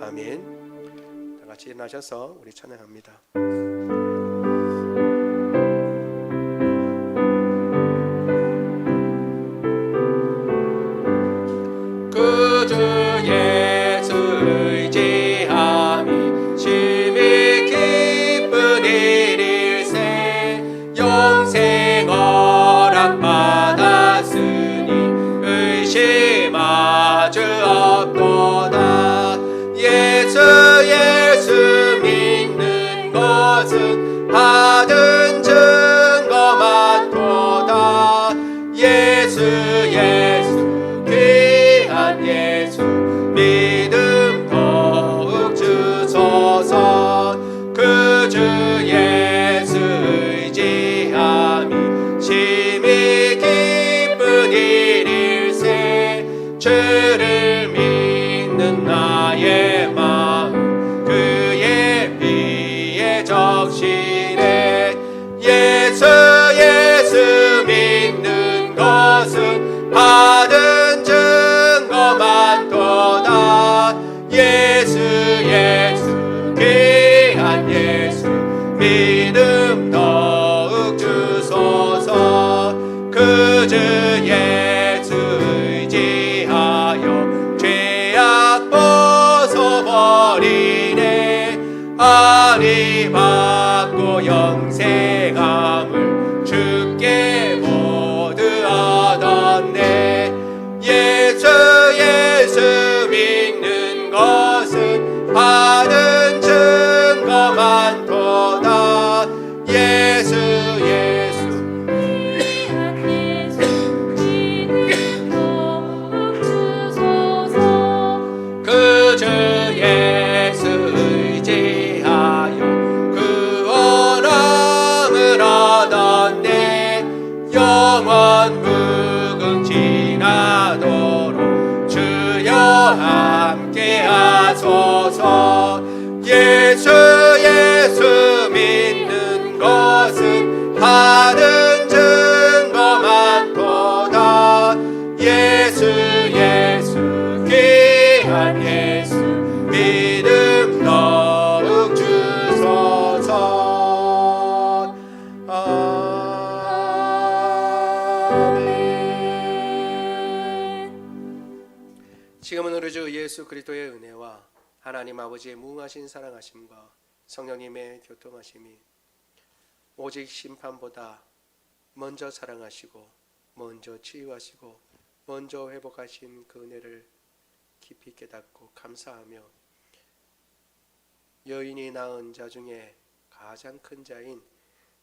아멘. 다 같이 일어나셔서 우리 찬양합니다. 주 예수 의지함이 심히 기쁜 일일세 영생 허락받았으니 의심하주 없도다. 예수 믿는 것은 받은 증거 많도다. 예수 귀한 예수 믿음 더욱 주소서. 그 주 예수 의지함이 심히 기쁜 일일세 주를 믿는 나의 마음 그의 피에 적시네. 예수 믿는 것은 받은 증거 많도다. 예수 귀한 예수 믿음 더욱 주소서. 그 주 예수 의지하여 죄악 벗어버리네. 아리 받고 영생함을 주께 모두 얻었네. 예수 믿는 것은 받은 증거 많도다. 예수 그 주 예수 의지하여 그 예수 믿는 것은 하는 증거 많도다. 예수 귀한 예수 믿음 더욱 주소서. 아멘. 지금은 우리 주 예수 그리스도의 은혜와 하나님 아버지의 무궁하신 사랑하심과 성령님의 교통하심이 오직 심판보다 먼저 사랑하시고 먼저 치유하시고 먼저 회복하신 그 은혜를 깊이 깨닫고 감사하며 여인이 낳은 자 중에 가장 큰 자인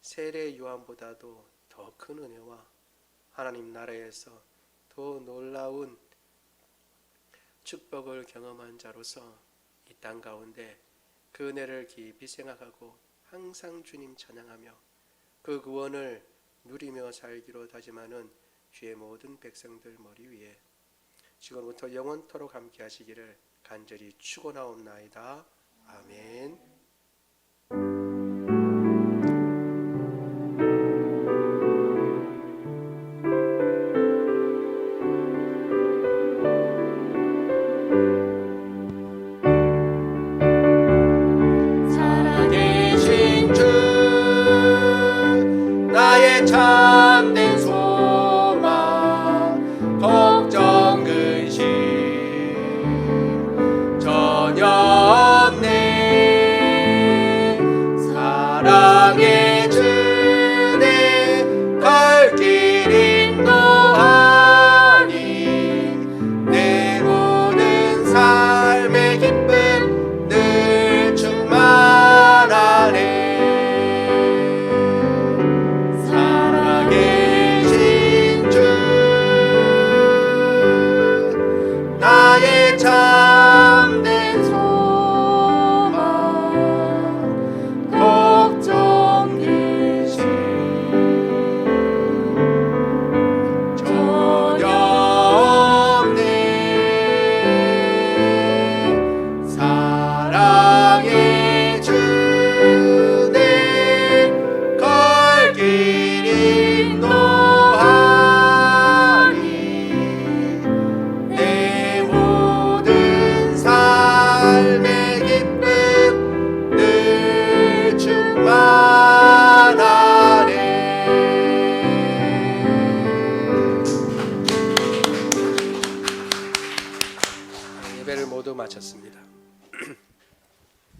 세례 요한보다도 더 큰 은혜와 하나님 나라에서 더 놀라운 축복을 경험한 자로서 이 땅 가운데 그 은혜를 깊이 생각하고 항상 주님 찬양하며 그 구원을 누리며 살기로 다짐하는 주의 모든 백성들 머리 위에 지금부터 영원토록 함께 하시기를 간절히 축원하옵나이다. 아멘.